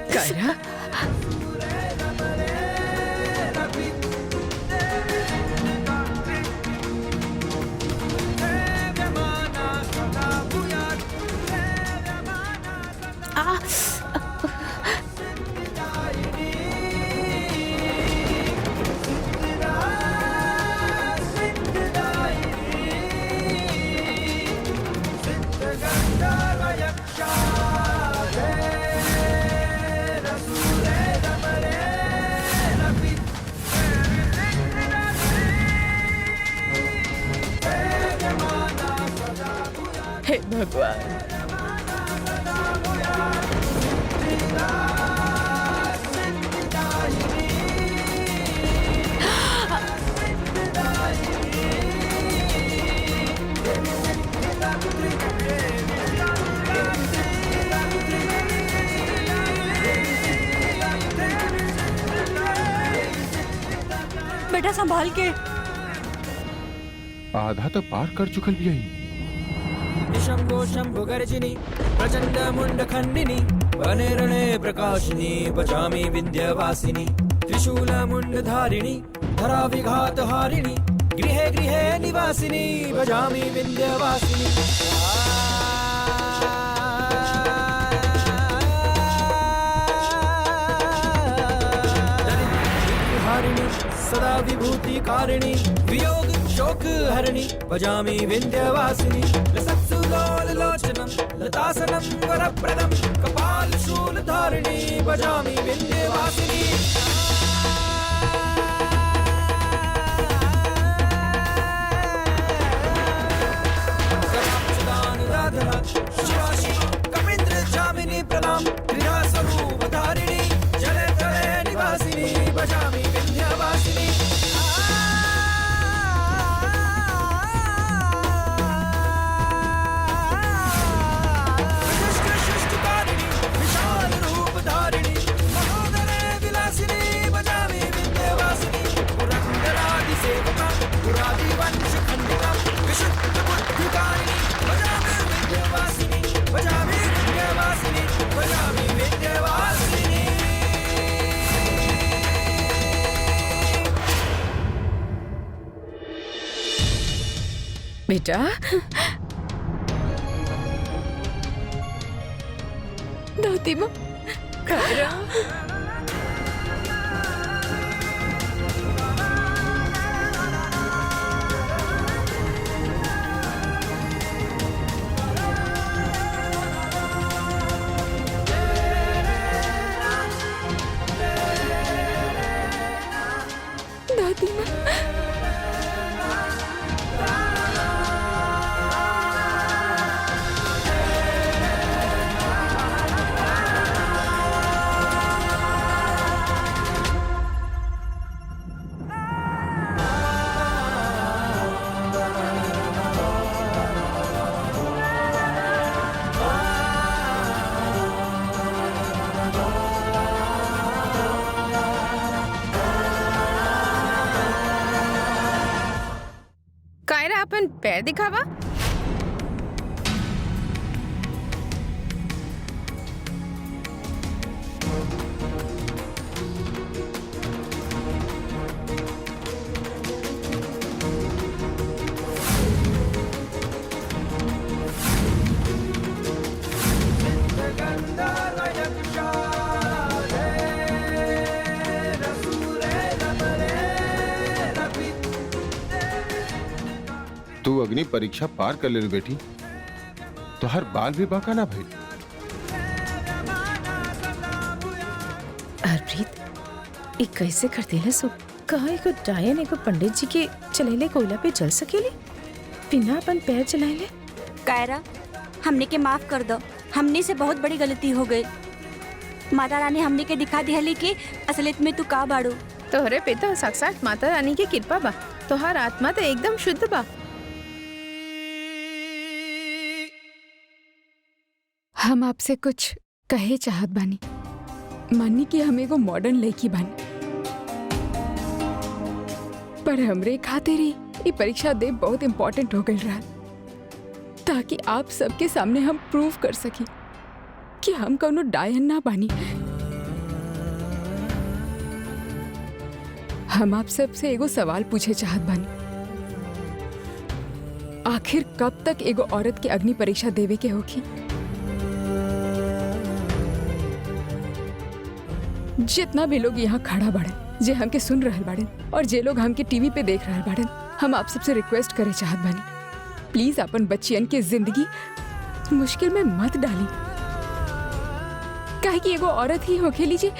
कायरा, भगवान। बेटा संभाल के। आधा तो पार कर चुकल भी आई। शंभो शंभो गर्जिनी प्रचंड मुंड खंडिनी वने रणे प्रकाशिनी बचामी विंध्यवासिनी त्रिशूल मुंड धारिणी धरा विघात हारिणी गृहे गृहे निवासिनी बचामी विंध्यवासिनी। सदा विभूति कारिणी वियोग शोक हरिणी भजामि विंध्यवासिनी लसत्सुलोल लोचनम लतासनम वरप्रदम कपाल शूल धारिणी भजामि विंध्यवासिनी। शिवाशी कपिंद्र जामिनी प्रदाम क्रीड़ा स्वरूप धारिणी जले तले निवासिनी भजामि विंध्यवासिनी। विशाल रूप धारिणी महोदरे विलासिनी भजामि विंध्यवासिनी। पुरंदरादि सेवका पुरादि वंश खंडिका विशुद्ध बुद्धिकारिणी भजामि विंध्यवासिनी भजामि विंध्यवासिनी भजामि विंध्यवासिनी। बेटा दादी माँ कायरा दादी माँ कायरा अपन पैर दिखावा। तू अग्नि परीक्षा पार कर ले बेटी, तो हर बाल भी बाका ना भाई। हरप्रीत ये कैसे कर देले सो? कहा एको डायन एको पंडित जी के चलेले कोयला पे चल सकेले बिना अपन पैर चलाएले? कायरा हमने के माफ कर दो, हमने से बहुत बड़ी गलती हो गई। माता रानी हमने के दिखा दिहली कि असलियत में तू का बाड़ू। तोहरे पे तो साक्षात माता रानी की कृपा बा, तोहार आत्मा तो एकदम शुद्ध बा। हम आपसे कुछ कहे चाहत बानी। मानी कि हम एगो मॉडर्न लड़की बानी, पर हमरे खातिर ही ये परीक्षा दे बहुत इम्पोर्टेंट हो गई रहा, ताकि आप सबके सामने हम प्रूव कर सकी कि हम कौनो डायन ना बानी। हम आप सबसे एगो सवाल पूछे चाहत बानी। आखिर कब तक एगो औरत के अग्नि परीक्षा देवे के होगी? जितना भी लोग यहाँ खड़ा बाड़े, जे हमके सुन रहल बाड़े और जे लोग हमके टीवी पे देख रहल बाड़े, हम आप सबसे रिक्वेस्ट करे चाहत बानी, प्लीज अपन बच्चियन के जिंदगी मुश्किल में मत डाली। काहे कि एगो औरत ही होके लीजिए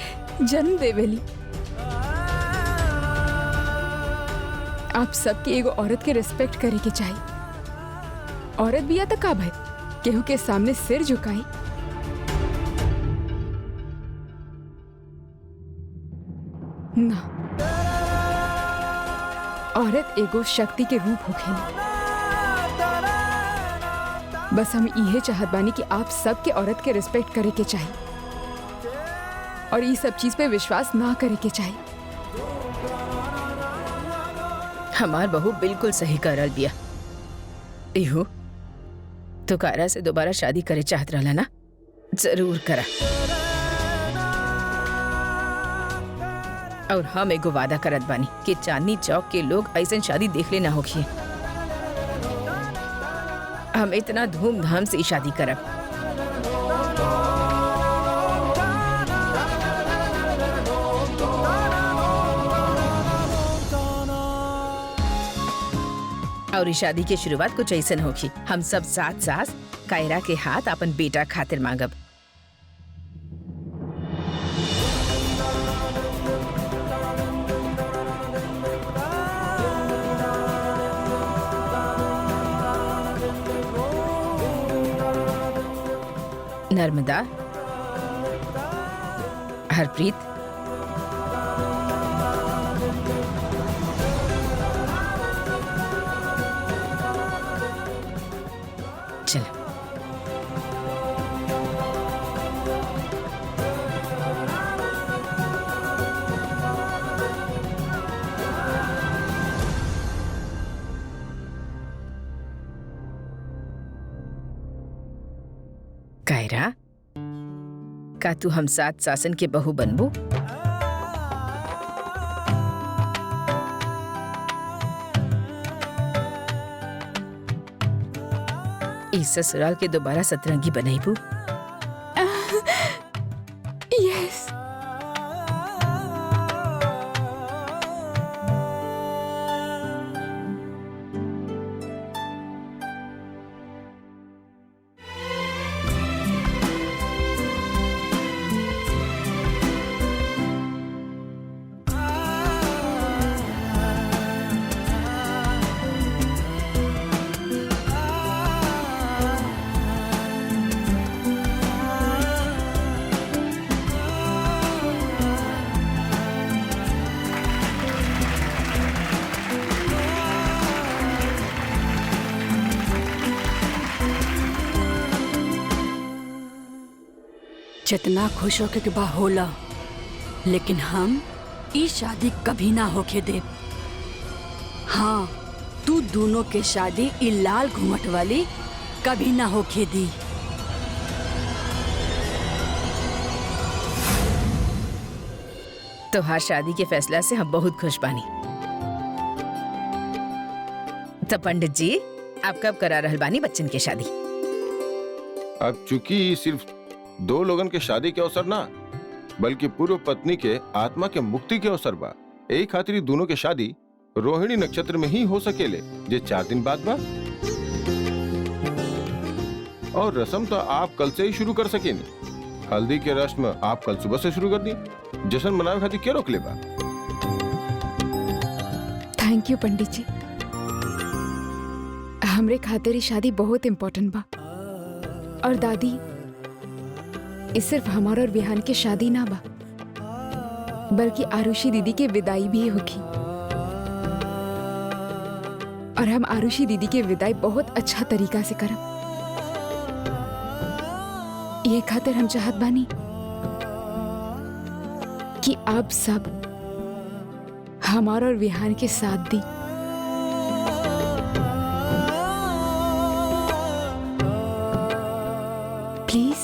जन्म देवेली। आप सबकी एगो औरत के रिस्पेक्ट करे के चाहिए। औरत भी या तो का भाई, केहू के सामने सिर झुकाई? ना, औरत एगो शक्ति के रूप होखेली। बस हम इहे चाहत बानी कि आप सबके औरत के रिस्पेक्ट करे के चाहिए और ये सब चीज पे विश्वास ना करे के चाहिए। हमार बहू बिल्कुल सही करल बिया। इहो तो कायरा से दोबारा शादी करे चाहत रहला ना? जरूर करा। और हम एगो वादा करत बानी कि चांदनी चौक के लोग ऐसन शादी देख ले ना होखिए। हम इतना धूमधाम से शादी करब। और इस शादी की शुरुआत कुछ ऐसन होगी। हम सब साथ साथ कायरा के हाथ अपन बेटा खातिर मांगब। नर्मदा, हरप्रीत, चल। कायरा, का तू हम साथ सासन के बहू बनबू? इस ससुराल के दोबारा सतरंगी बनाईबू? यस। जितना खुश होके के बा होला, लेकिन हम ई शादी कभी ना होके दे। हाँ, तू दोनों के शादी ई लाल घूंघट वाली कभी ना होके दी। तोहार शादी के फैसला से हम बहुत खुश बानी। तो पंडित जी, आप कब करा रहल बानी बच्चन के शादी? अब चूंकि सिर्फ दो लोगन के शादी के अवसर ना, बल्कि पूर्व पत्नी के आत्मा के मुक्ति के अवसर बा। यही खातिर दोनों के शादी रोहिणी नक्षत्र में ही हो सकेले, जे 4 दिन बाद बा। और रस्म तो आप कल से ही शुरू कर सकेनी। हल्दी के रस्म आप कल सुबह से शुरू कर दी। जश्न मनावे खातिर क्या रोक ले बा? थैंक यू पंडित जी। हमरे खातिर ही शादी बहुत इम्पोर्टेंट बा। और दादी, ये सिर्फ हमारा और विहान की शादी ना बा, बल्कि आरुषि दीदी की विदाई भी होगी। और हम आरुषि दीदी की विदाई बहुत अच्छा तरीका से करब। ये खातिर हम चाहत बानी कि आप सब हमारा और विहान के साथ दी। प्लीज।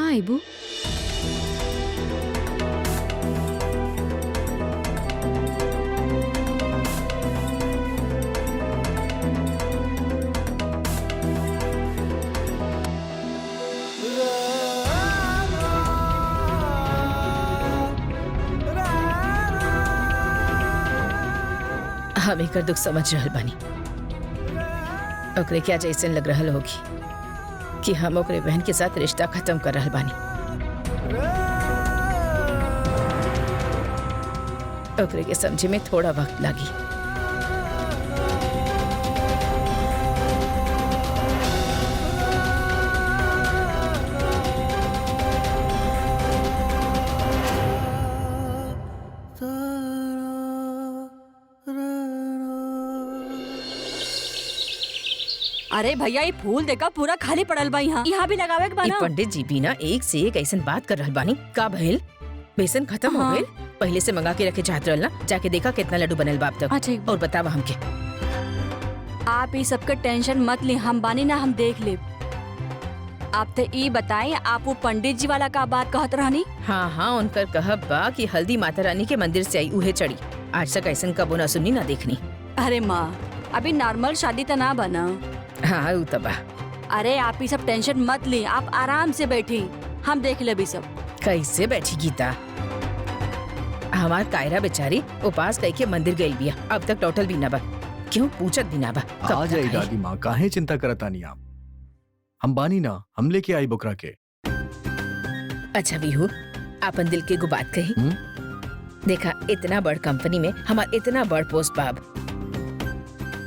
कहाँ आईबू? हम एकर दुख समझ रहल बानी। ओकरे क्या जैसन लग रहल होगी कि हम ओकरे बहन के साथ रिश्ता खत्म कर रहल बानी। ओकरे के समझे में थोड़ा वक्त लागी। अरे भैया ये फूल देखा पूरा खाली पड़ल बा यहाँ भी लगावे के बा ई ना। पंडित जी भी ना एक से एक ऐसन बात कर रहल बानी। का भइल? बेसन खत्म हो हाँ। गइल? पहले से मंगा के रखे चाहत रहल ना? जाके देखा कितना लड्डू बनल बा अब तक। अच्छा और बतावा हमके। आप ये सबका टेंशन मत ले, हम बानी ना, हम देख ले। आप तो ये बताएं, आप वो पंडित जी वाला का बात कहत रहनी? हाँ हाँ, उनकर कहब बा कि हल्दी माता रानी के मंदिर से आई उहे चढ़ी। आज तक ऐसन कबो ना सुनी ना देखनी। अरे माँ, अभी नॉर्मल शादी तो ना बना। हाँ उ तबा। अरे आप ये सब टेंशन मत ले, आप आराम से बैठी, हम देख ले भी सब। कैसे बैठी गीता? हमार कायरा बेचारी उपास करके मंदिर गई बिया, अब तक टोटल भी ना बा। क्यों पूछत भी ना बा? कब आ तक जाई आई? दादी माँ, काहे चिंता करतानी आप? हम बानी ना, हम लेके आई बुकरा के। अच्छा बिहू, आपन दिल के गो बात कही। देखा, इतना बड़ कंपनी में हमार इतना बड़ पोस्ट बाब,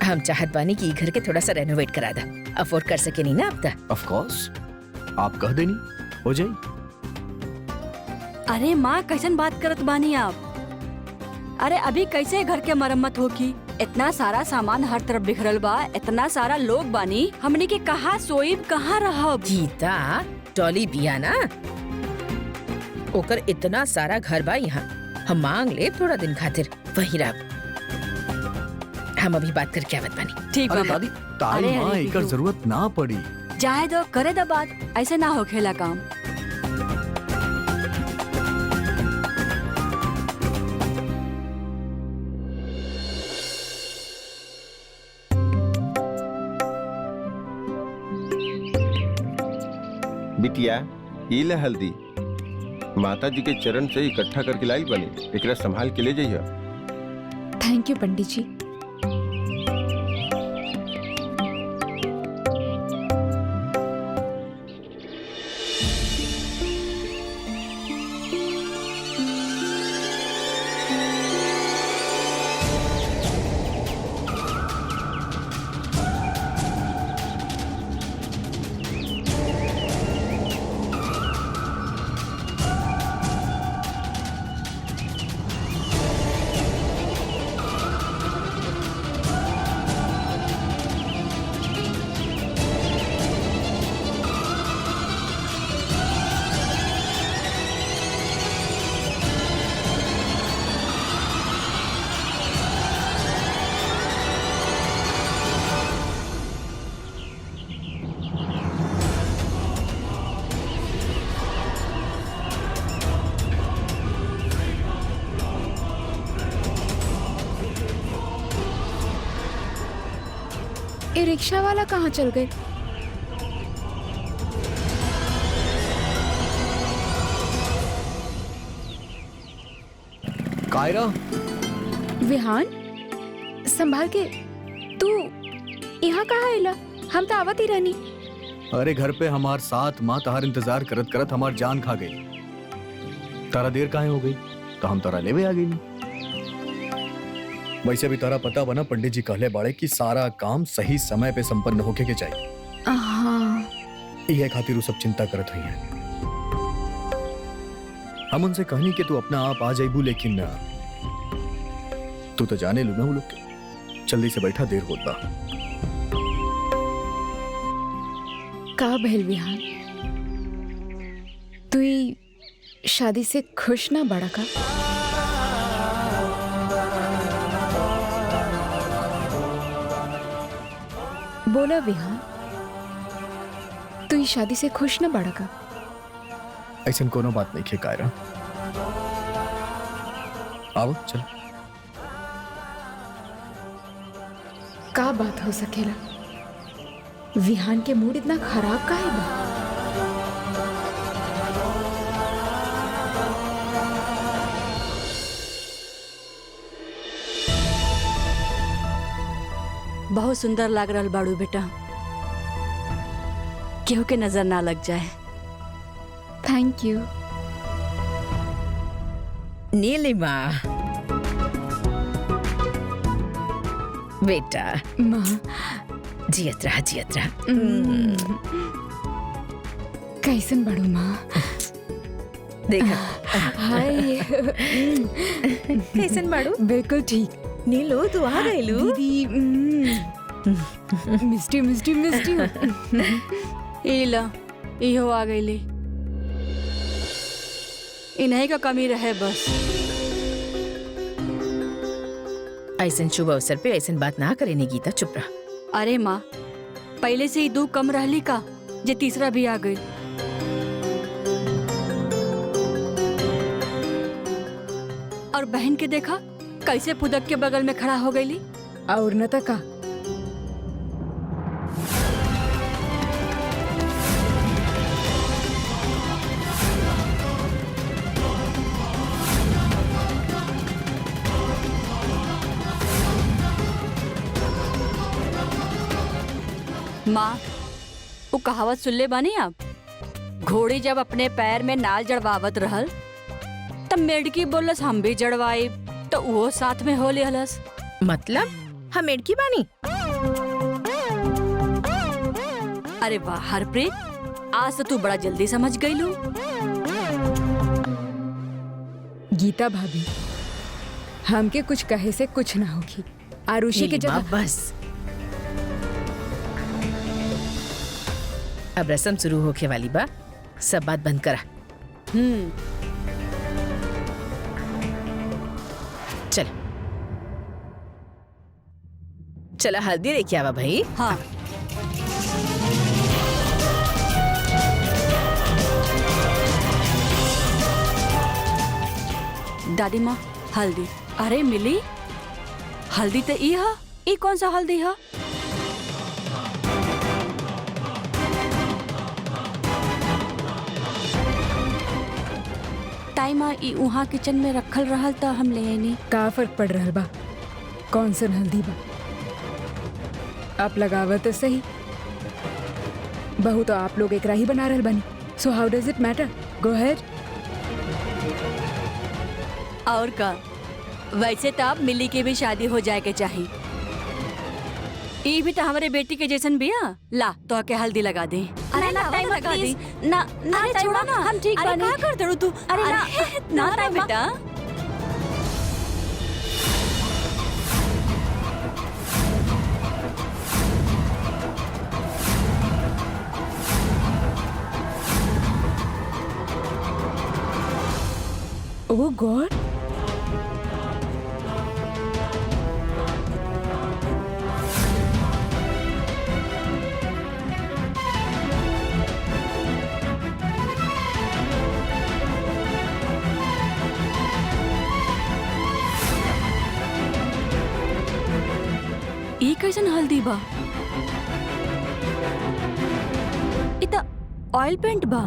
हम चाहत बानी कि ई घर के थोड़ा सा रेनोवेट करा दा। अफोर्ड कर सके नहीं ना अब तक? ऑफ कोर्स, आप कह देनी हो जाई। अरे माँ, कैसन बात करत बानी आप? अरे अभी कैसे घर के मरम्मत होगी? इतना सारा सामान हर तरफ बिखरल बा, इतना सारा लोग बानी, हमने के कहाँ सोईब, कहाँ रहब? गीता, टॉली बिया ना, ओकर इतना सारा घर बा यहाँ, हम मांग ले थोड़ा दिन खातिर वही रह। हम अभी बात करके आवत बानी। ठीक अरे बा दादी, ताई अरे, माँ अरे, एकर बिल्कुल। जरूरत ना पड़ी। जाए दो, करे दो बात, ऐसे ना हो खेला काम। बिटिया, ई ले हल्दी माता जी के चरण से इकट्ठा करके लाई बनी, एकरा संभाल के ले जाइए। थैंक यू पंडित जी। ये रिक्शा वाला कहाँ चल गए? कायरा, विहान, संभाल के। तू यहाँ कहाँ आइला? हम तो आवत ही रहनी। अरे घर पे हमार साथ माँ तहार इंतजार करत करत हमार जान खा गई। तारा देर काहे हो गई? तो हम तारा लेवे आ गई। वैसे भी तारा पता बना, पंडित जी कहले बाड़े कि सारा काम सही समय पे संपन्न होके के चाहिए। हाँ। यह खातिर वो सब चिंता करत हुई है। हम उनसे कहनी कि तू अपना आप आ जाइबू, लेकिन तू तो जाने लू ना वो लोग के। जल्दी से बैठा, देर होत बा। का भइल विहान? तू ई शादी से खुश ना बड़ा का? बोला विहान, तू ई शादी से खुश ना बड़ा का? ऐसा कोनो बात नहीं खे कायरा। आओ चल। का बात हो सकेला? विहान के मूड इतना खराब काहे बा? बहुत सुंदर लाग रहल बाड़ू बेटा, केहू के नजर ना लग जाए। Thank you. नीलिमा बेटा, माँ जियत रहा जियत रहा। कैसन बड़ू माँ? देखा हाय। कैसन बाड़ू? बिल्कुल ठीक। नीलू तू आ गईलू? दीदी मिस्टी मिस्टी मिस्टी। इला इहो आ गईली, इन्हीं का कमी रहे बस। ऐसन शुभ अवसर पे ऐसन बात ना करे नी गीता, चुप रहा। अरे माँ, पहले से ही 2 कम रहली का, जे तीसरा भी आ गई। और बहन के देखा कैसे पुदक के बगल में खड़ा हो गईली। और न तका माँ, वो कहावत सुन ले बानी आप? घोड़ी जब अपने पैर में नाल जड़वावत रहल तब मेढकी बोलस हम भी जड़वाई, तो वो साथ में हो लेहलस। मतलब हम मेडकी बानी? अरे वाह हरप्रीत, आज तो तू बड़ा जल्दी समझ गई लू। गीता भाभी, हमके कुछ कहे से कुछ ना होगी। आरुषि के नीलिमा, जगह बस अब रस्म शुरू होके वाली बा, सब बात बंद करा। चल चला हल्दी लेके आवा भाई। हाँ दादी माँ, हल्दी। अरे मिली, हल्दी तो ई हा, ई कौन सा हल्दी हा? ताई माँ, ई उहाँ किचन में रखल रहल तो हम ले आनी। का फर्क पड़ रहा बा? कौन सा हल्दी बा? आप लगावत तो सही, बहू तो आप लोग एकरा ही बना रहल बनी। सो हाउ डज इट मैटर? Go ahead. और का, वैसे तो अब मिली के भी शादी हो जाए के चाहिए। ई भी तो हमारे बेटी के जैसन बिया। ला तो के हल्दी लगा दे। अरे ना ताई माँ, लगा दे ना। अरे छोड़ो ना, हम ठीक बानी। अरे क्या कर दड़ू तू? अरे ना ना ताई बेटा। ओह गॉड, ई कैसन हल्दी बा? ई त ऑयल पेंट बा।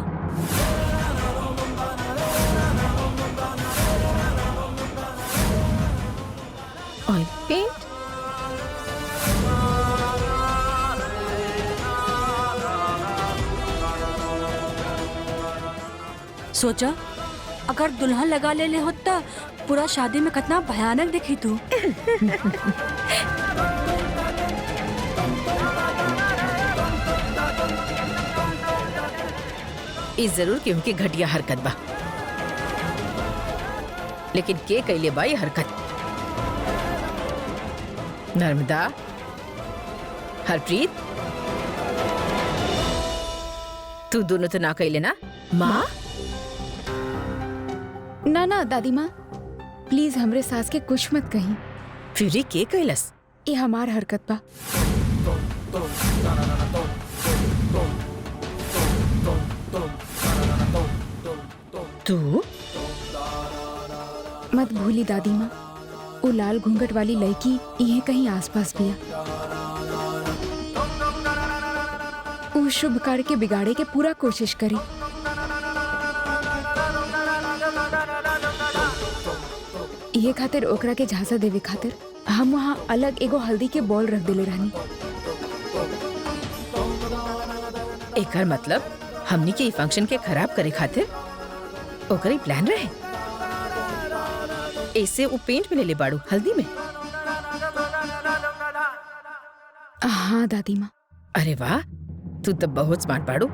ऑयल पेंट? सोचा अगर दुल्हन लगा ले होता पूरा शादी में कितना भयानक दिखी तू। इस जरूर क्योंकि घटिया हरकत बा, लेकिन के कैले बा ये हरकत? नर्मदा, हरप्रीत, तू दोनों तो ना कैले ना? माँ ना ना दादी माँ, प्लीज हमरे सास के कुछ मत कहीं। फिर के कैलस? ये हमार हरकत बा। तू मत भूली दादी माँ, वो लाल घूंघट वाली लड़की ये कहीं आसपास भी है। वो शुभ कार्य के बिगाड़े के पूरा कोशिश करी। ये खातिर ओकरा के झांसा देवे खातिर हम वहाँ अलग एगो हल्दी के बॉल रख दिले रहनी। एकर मतलब हमनी के ई फंक्शन के खराब करे खातिर ओकर ही प्लान रहे। ऐसे वो पेंट में ले ले बाड़ू हल्दी में। हाँ दादी माँ। अरे वाह, तू तो बहुत स्मार्ट बाड़ू।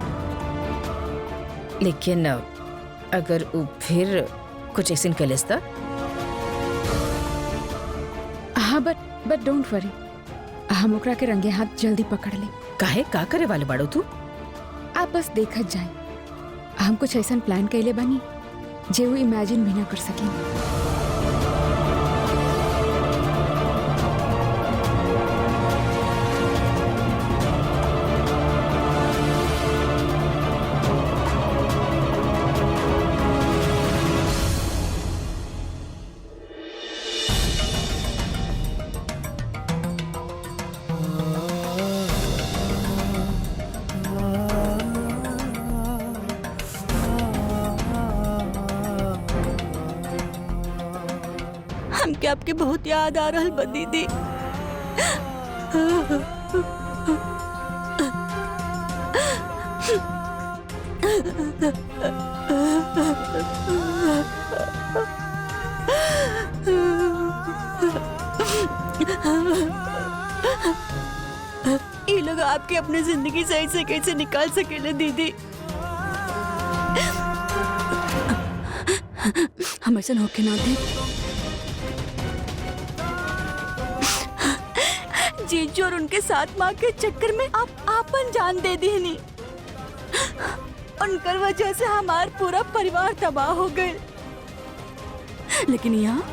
लेकिन अगर वो फिर कुछ ऐसे कर लेता। हाँ बट डोंट वरी, हम ओकरा के रंगे हाथ जल्दी पकड़ ले। काहे का करे वाले बाड़ू तू? आप बस देखत जाए, हम कुछ ऐसा प्लान कैले बानी जे वो इमेजिन भी ना कर सकें। हमके आपके बहुत याद आ रहल बा दीदी। ये लोग आपके अपने जिंदगी से ऐसे कैसे निकाल सकेले दीदी? हम ऐसा होके ना दे। जीजू और उनके साथ माँ के चक्कर में आप आपन जान दे दी नहीं। उनकर वजह से हमार पूरा परिवार तबाह हो गए। लेकिन यहाँ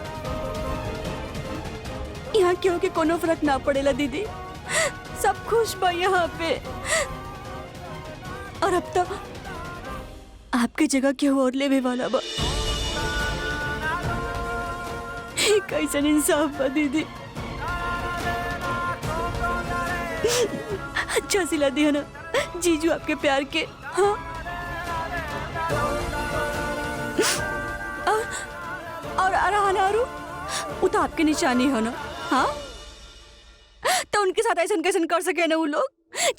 क्यों के कोनो फर्क ना पड़ेला दीदी। सब खुश बा यहाँ पे। और अब तो आपकी जगह क्यों और लेवे वाला बा। कैसन इंसाफ बा दीदी। अच्छा सिला दिया ना जीजू आपके प्यार के। हाँ और अरहानारू वो तो आपके निशानी है ना। हाँ तो उनके साथ ऐसा कैसे कर सके ना? वो लोग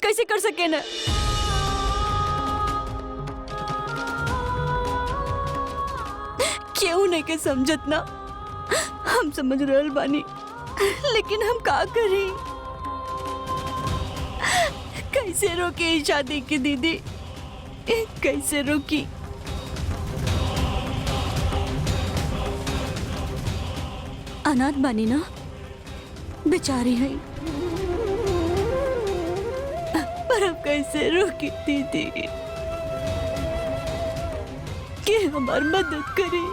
कैसे कर सके ना? क्यों नहीं के समझत ना? हम समझ रहल बानी, लेकिन हम का करें? कैसे रोके इस शादी की दीदी? कैसे रोकी? अनाथ बानी ना, बेचारी है। पर अब कैसे रोकी दीदी कि हमारी मदद करे?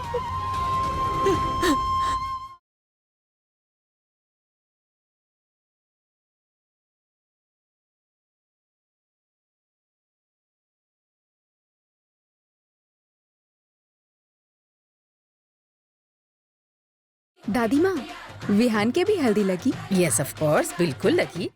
दादी माँ, विहान के भी हल्दी लगी? यस ऑफ कोर्स, बिल्कुल लगी।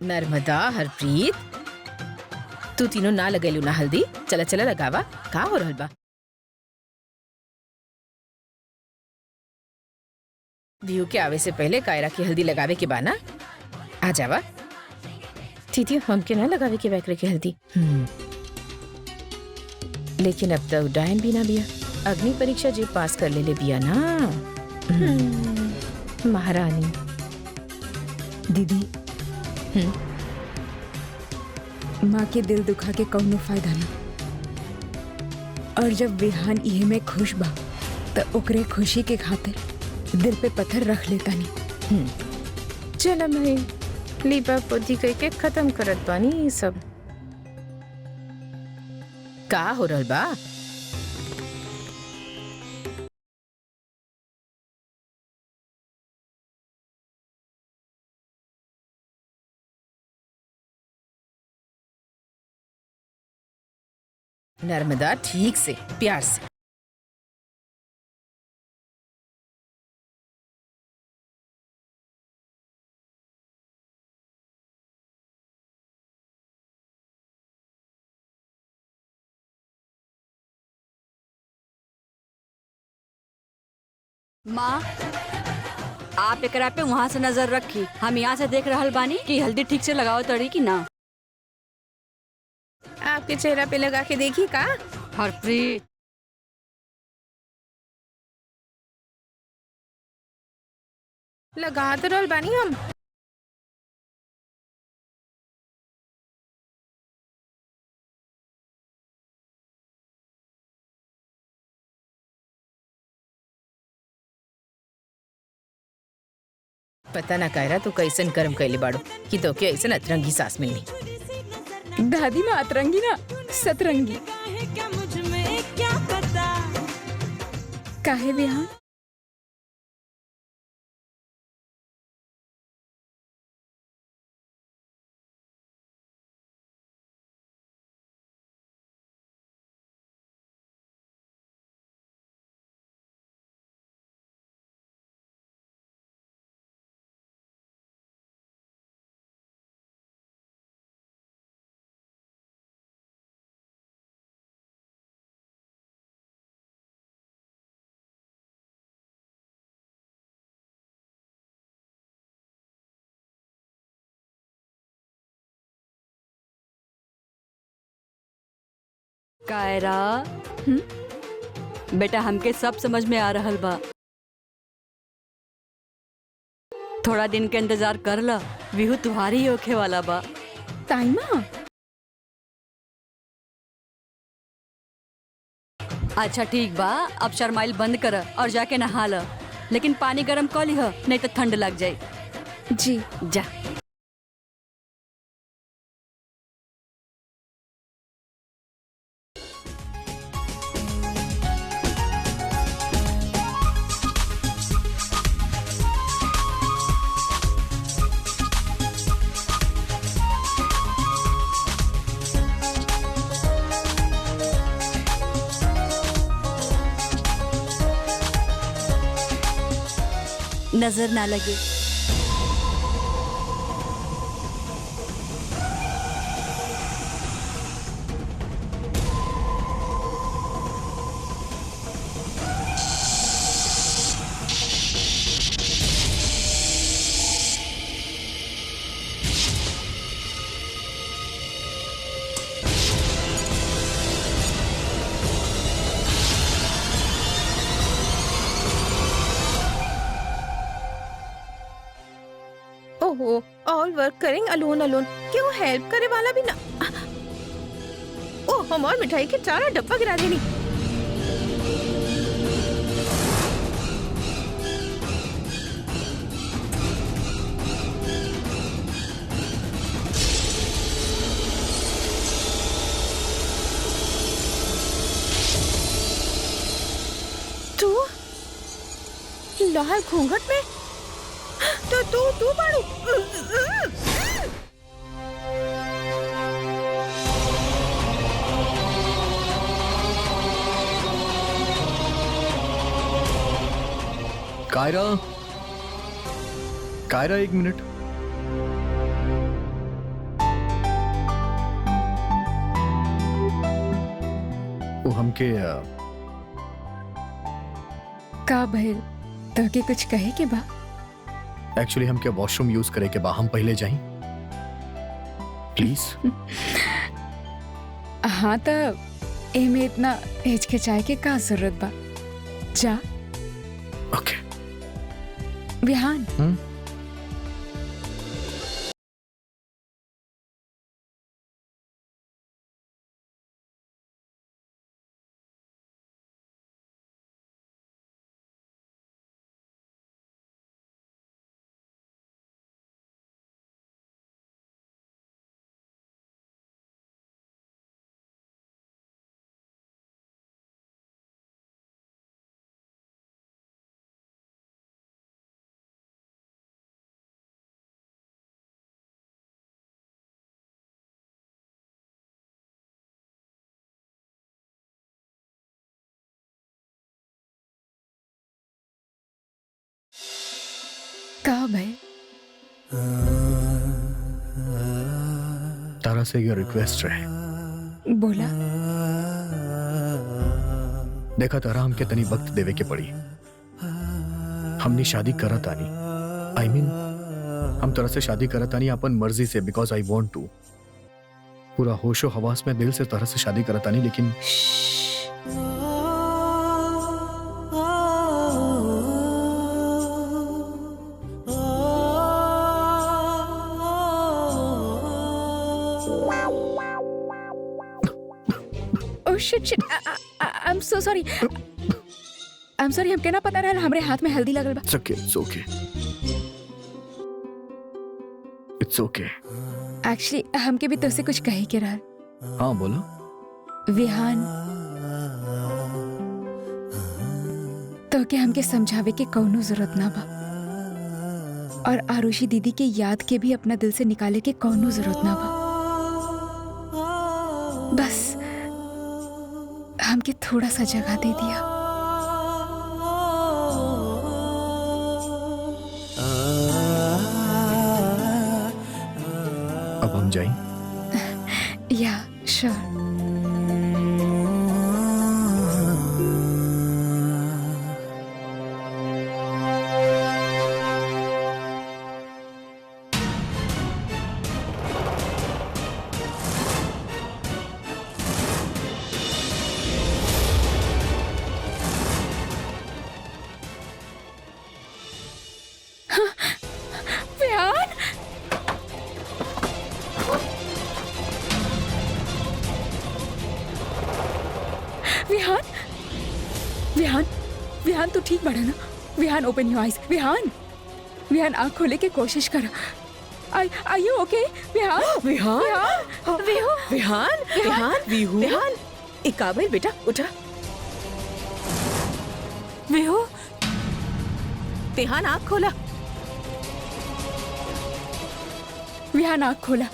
नर्मदा, हरप्रीत, तू तीनों ना लगेलू ना हल्दी। चला चला लगावा। का हो रहल बा? व्यू के आवे से पहले कायरा की हल्दी लगावे के बाना। आ जावा। थी हमके ना लगावे के बैकरे की हल्दी। लेकिन अब तक डायन भी ना बिया। अग्नि परीक्षा जे पास कर ले बिया ना। महारानी दीदी, माँ के दिल दुखा के कौनो फायदा ना। और जब विहान इहे में खुश बा तो ओकरे खुशी के खातिर दिल पे पत्थर रख लेता नहीं। चल मैं लीपा पोती करके खत्म करत बानी ये सब। का हो रहल बा? नर्मदा, ठीक से, प्यार से। माँ, आप एकरा पे वहाँ से नजर रखी। हम यहाँ से देख रहल बानी कि हल्दी ठीक से लगाओ तड़ी की ना। आपके चेहरा पे लगा के देखी का? हरप्रीत, लगा तो रहल बानी हम। पता ना कायरा तू कैसन कर्म कैले बाड़ो कि तोके ऐसन अतरंगी सास मिलनी। दादी माँ अतरंगी ना, सतरंगी। काहे विहान? कायरा, बेटा हमके सब समझ में आ रहल बा। थोड़ा दिन के इंतजार कर ला, विहू तुम्हारी ही होखे वाला बा। ताई माँ, अच्छा ठीक बा, अब शर्माइल बंद कर और जाके नहा ल। लेकिन पानी गरम कर लिह, नहीं तो ठंड लग जाए। जी। जा। नजर ना लगे। ओहो, ऑल वर्क करेंगे अलोन अलोन, क्यों हेल्प करे वाला भी ना। ओह, हम और मिठाई के 4 डब्बा गिरा देनी। तू लाल घूंघट में, तो तू बाड़ू। कायरा, कायरा, एक मिनट। वो हमके का भइल? तोके कुछ कहे के बा? एक्चुअली हमके वॉशरूम यूज करे के बा, हम पहले जाई प्लीज। हाँ तो एमे इतना हिचकिचाए के का जरूरत बा? जा। ओके। विहान, का भाई? तारा से ये रिक्वेस्ट रहे। बोला। देखा तारा, हमके तनी वक्त देवे के पड़ी। हमने शादी करत आनी, I mean, हम तरह से शादी करत आनी अपन मर्जी से, बिकॉज आई वॉन्ट टू। पूरा होशो हवास में दिल से तरह से शादी करत आनी, लेकिन shit I am so sorry. हमके ना पता रहल हमरे हाथ में हल्दी लगल बा। It's okay. एक्चुअली हमके भी तुझसे कुछ कहे के रहल। हाँ बोलो। विहान, तो के हमके समझावे के कौनो जरूरत ना बा, और आरुषि दीदी के याद के भी अपना दिल से निकाले के कौनो जरूरत ना बा। बस हमके थोड़ा सा जगह दे दिया। अब हम जाएं? या श्योर। विहान तो ठीक बढ़ा ना? Vihaan open your eyes. Vihaan आँख खोले के कोशिश कर। Are you okay Vihaan? Vihaan इकाबिल बेटा उठा। विहान आँख खोला। विहान आँख खोला।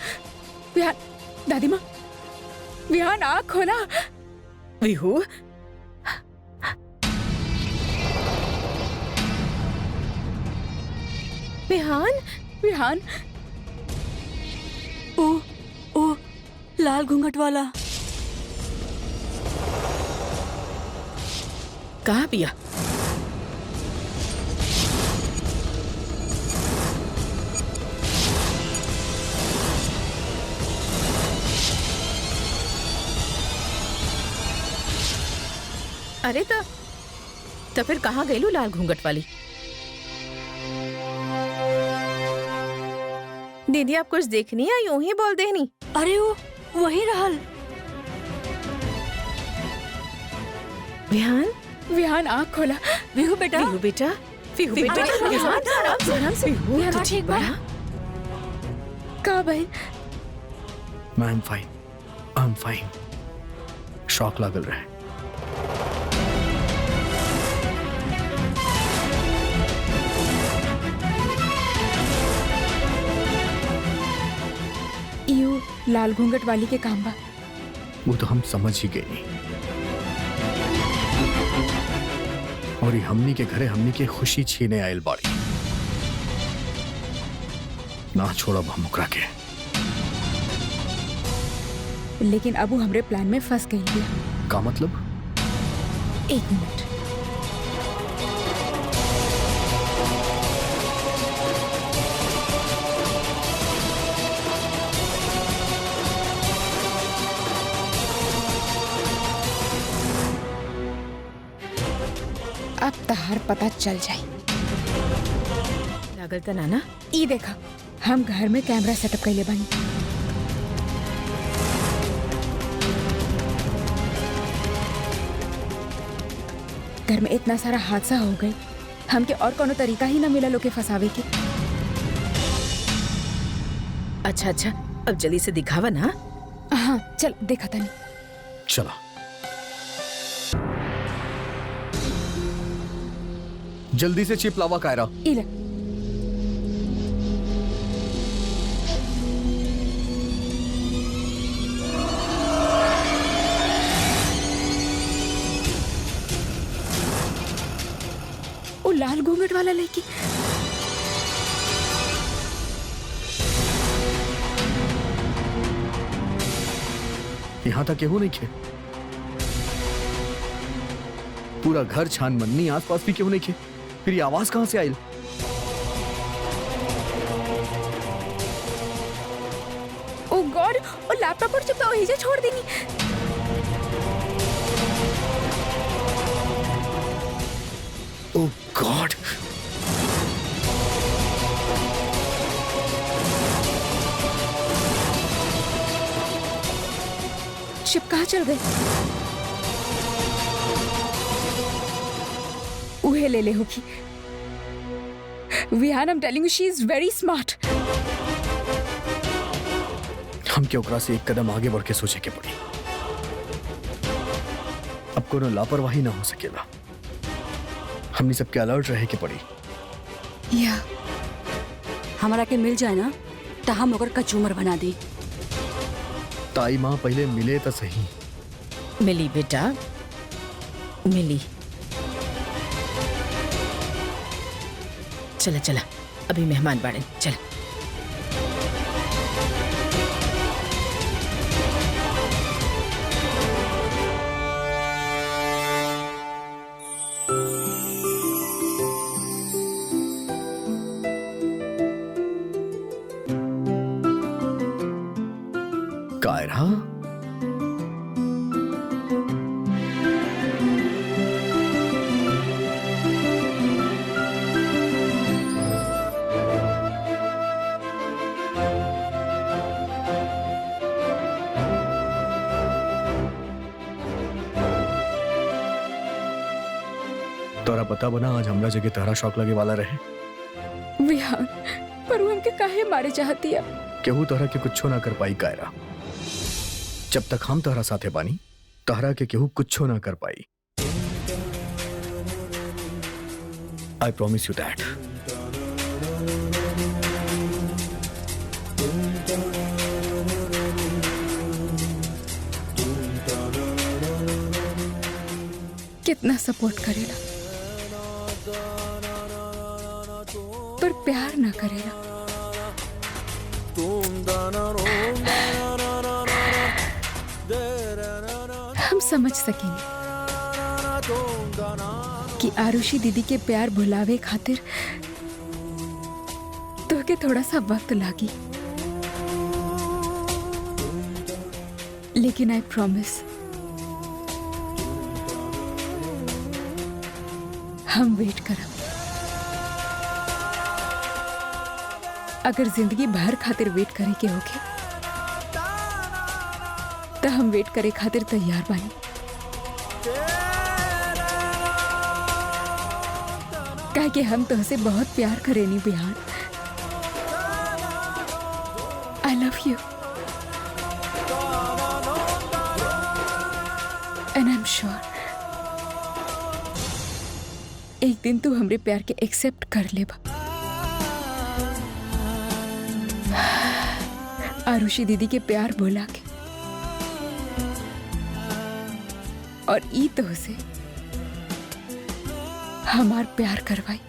विहान, दादी माँ, विहान आँख खोला। विहू विहान ओ लाल घूंघट वाला कहाँ पिया? अरे तो फिर कहाँ गईलू लाल घूंघट वाली? दीदी आप कुछ देखनी है, यूं ही बोल देनी। अरे वो वही रहल। विहान आँख खोला। विहू बेटा, आराम से। विहान ठीक बा? का भाई? I am fine. शॉक लागल रहे। यू लाल घूंघट वाली के काम बा। वो तो हम समझ ही गए नहीं, और ये हमनी के घरे हमनी के खुशी छीने आयल बाड़ी। ना छोड़ब हम ओकरा के। लेकिन अब वो हमरे प्लान में फंस गई है। का मतलब? एक मिनट। अब तहार पता चल जाई। लागल त नाना। ई देखा, हम घर में कैमरा सेटअप कइले बानी। घर में इतना सारा हादसा हो गए, हमके और कोनो तरीका ही ना मिला लोग के फंसावे के। अच्छा, अब जल्दी से दिखावा ना। हाँ चल देखा तनी। चला जल्दी से चिप लावा कायरा। इले ओ लाल घूंघट वाला लड़की। यहाँ तक केहू नहीं खे। पूरा घर छान मननी, आसपास भी केहू नहीं खे। फिर ये आवाज कहाँ से आई? ओ गॉड, ओ लैपटॉप और चुप तो हिजे छोड़ देनी। ओह गॉड, शिप कहाँ चल गए? उहे ले होगी। Vihaan, I'm telling you, she is very smart. हम के ओकरा से एक कदम आगे बढ़ के सोचे के पड़ी। अब कोनो लापरवाही ना हो सकेला। हमने सबके अलर्ट रहे के पड़ी। या हमारा के मिल जाए ना तो हम ओकर कचूमर बना दी। ताई माँ पहले मिले तो सही। मिली बेटा, मिली। चला चला, अभी मेहमान बाड़े, चला। कायरा, तोरा पता बना आज हमरा जगह तहरा शौक लगे वाला रहे। विहान, पर वो हमके काहे मारे चाहती है? केहू तोहरा के कुछो ना कर पाई कायरा। जब तक हम तोहरा साथे बानी तोहरा के केहू कुछो ना कर पाई। I promise you that. कितना सपोर्ट करेला पर प्यार ना करेला। हम समझ सकेंगे कि आरुषि दीदी के प्यार भुलावे खातिर तो के थोड़ा सा वक्त लागी, लेकिन आई प्रॉमिस हम वेट करब। अगर जिंदगी भर खातिर वेट करे के होके तो हम वेट करे खातिर तैयार बानी। काहे कि हम तुमसे बहुत प्यार करेनी Vihaan. I love you and I am sure एक दिन तू हमरे प्यार के एक्सेप्ट कर लेबा। आरुषि दीदी के प्यार बोला के और ई तो से हमार प्यार करवाई।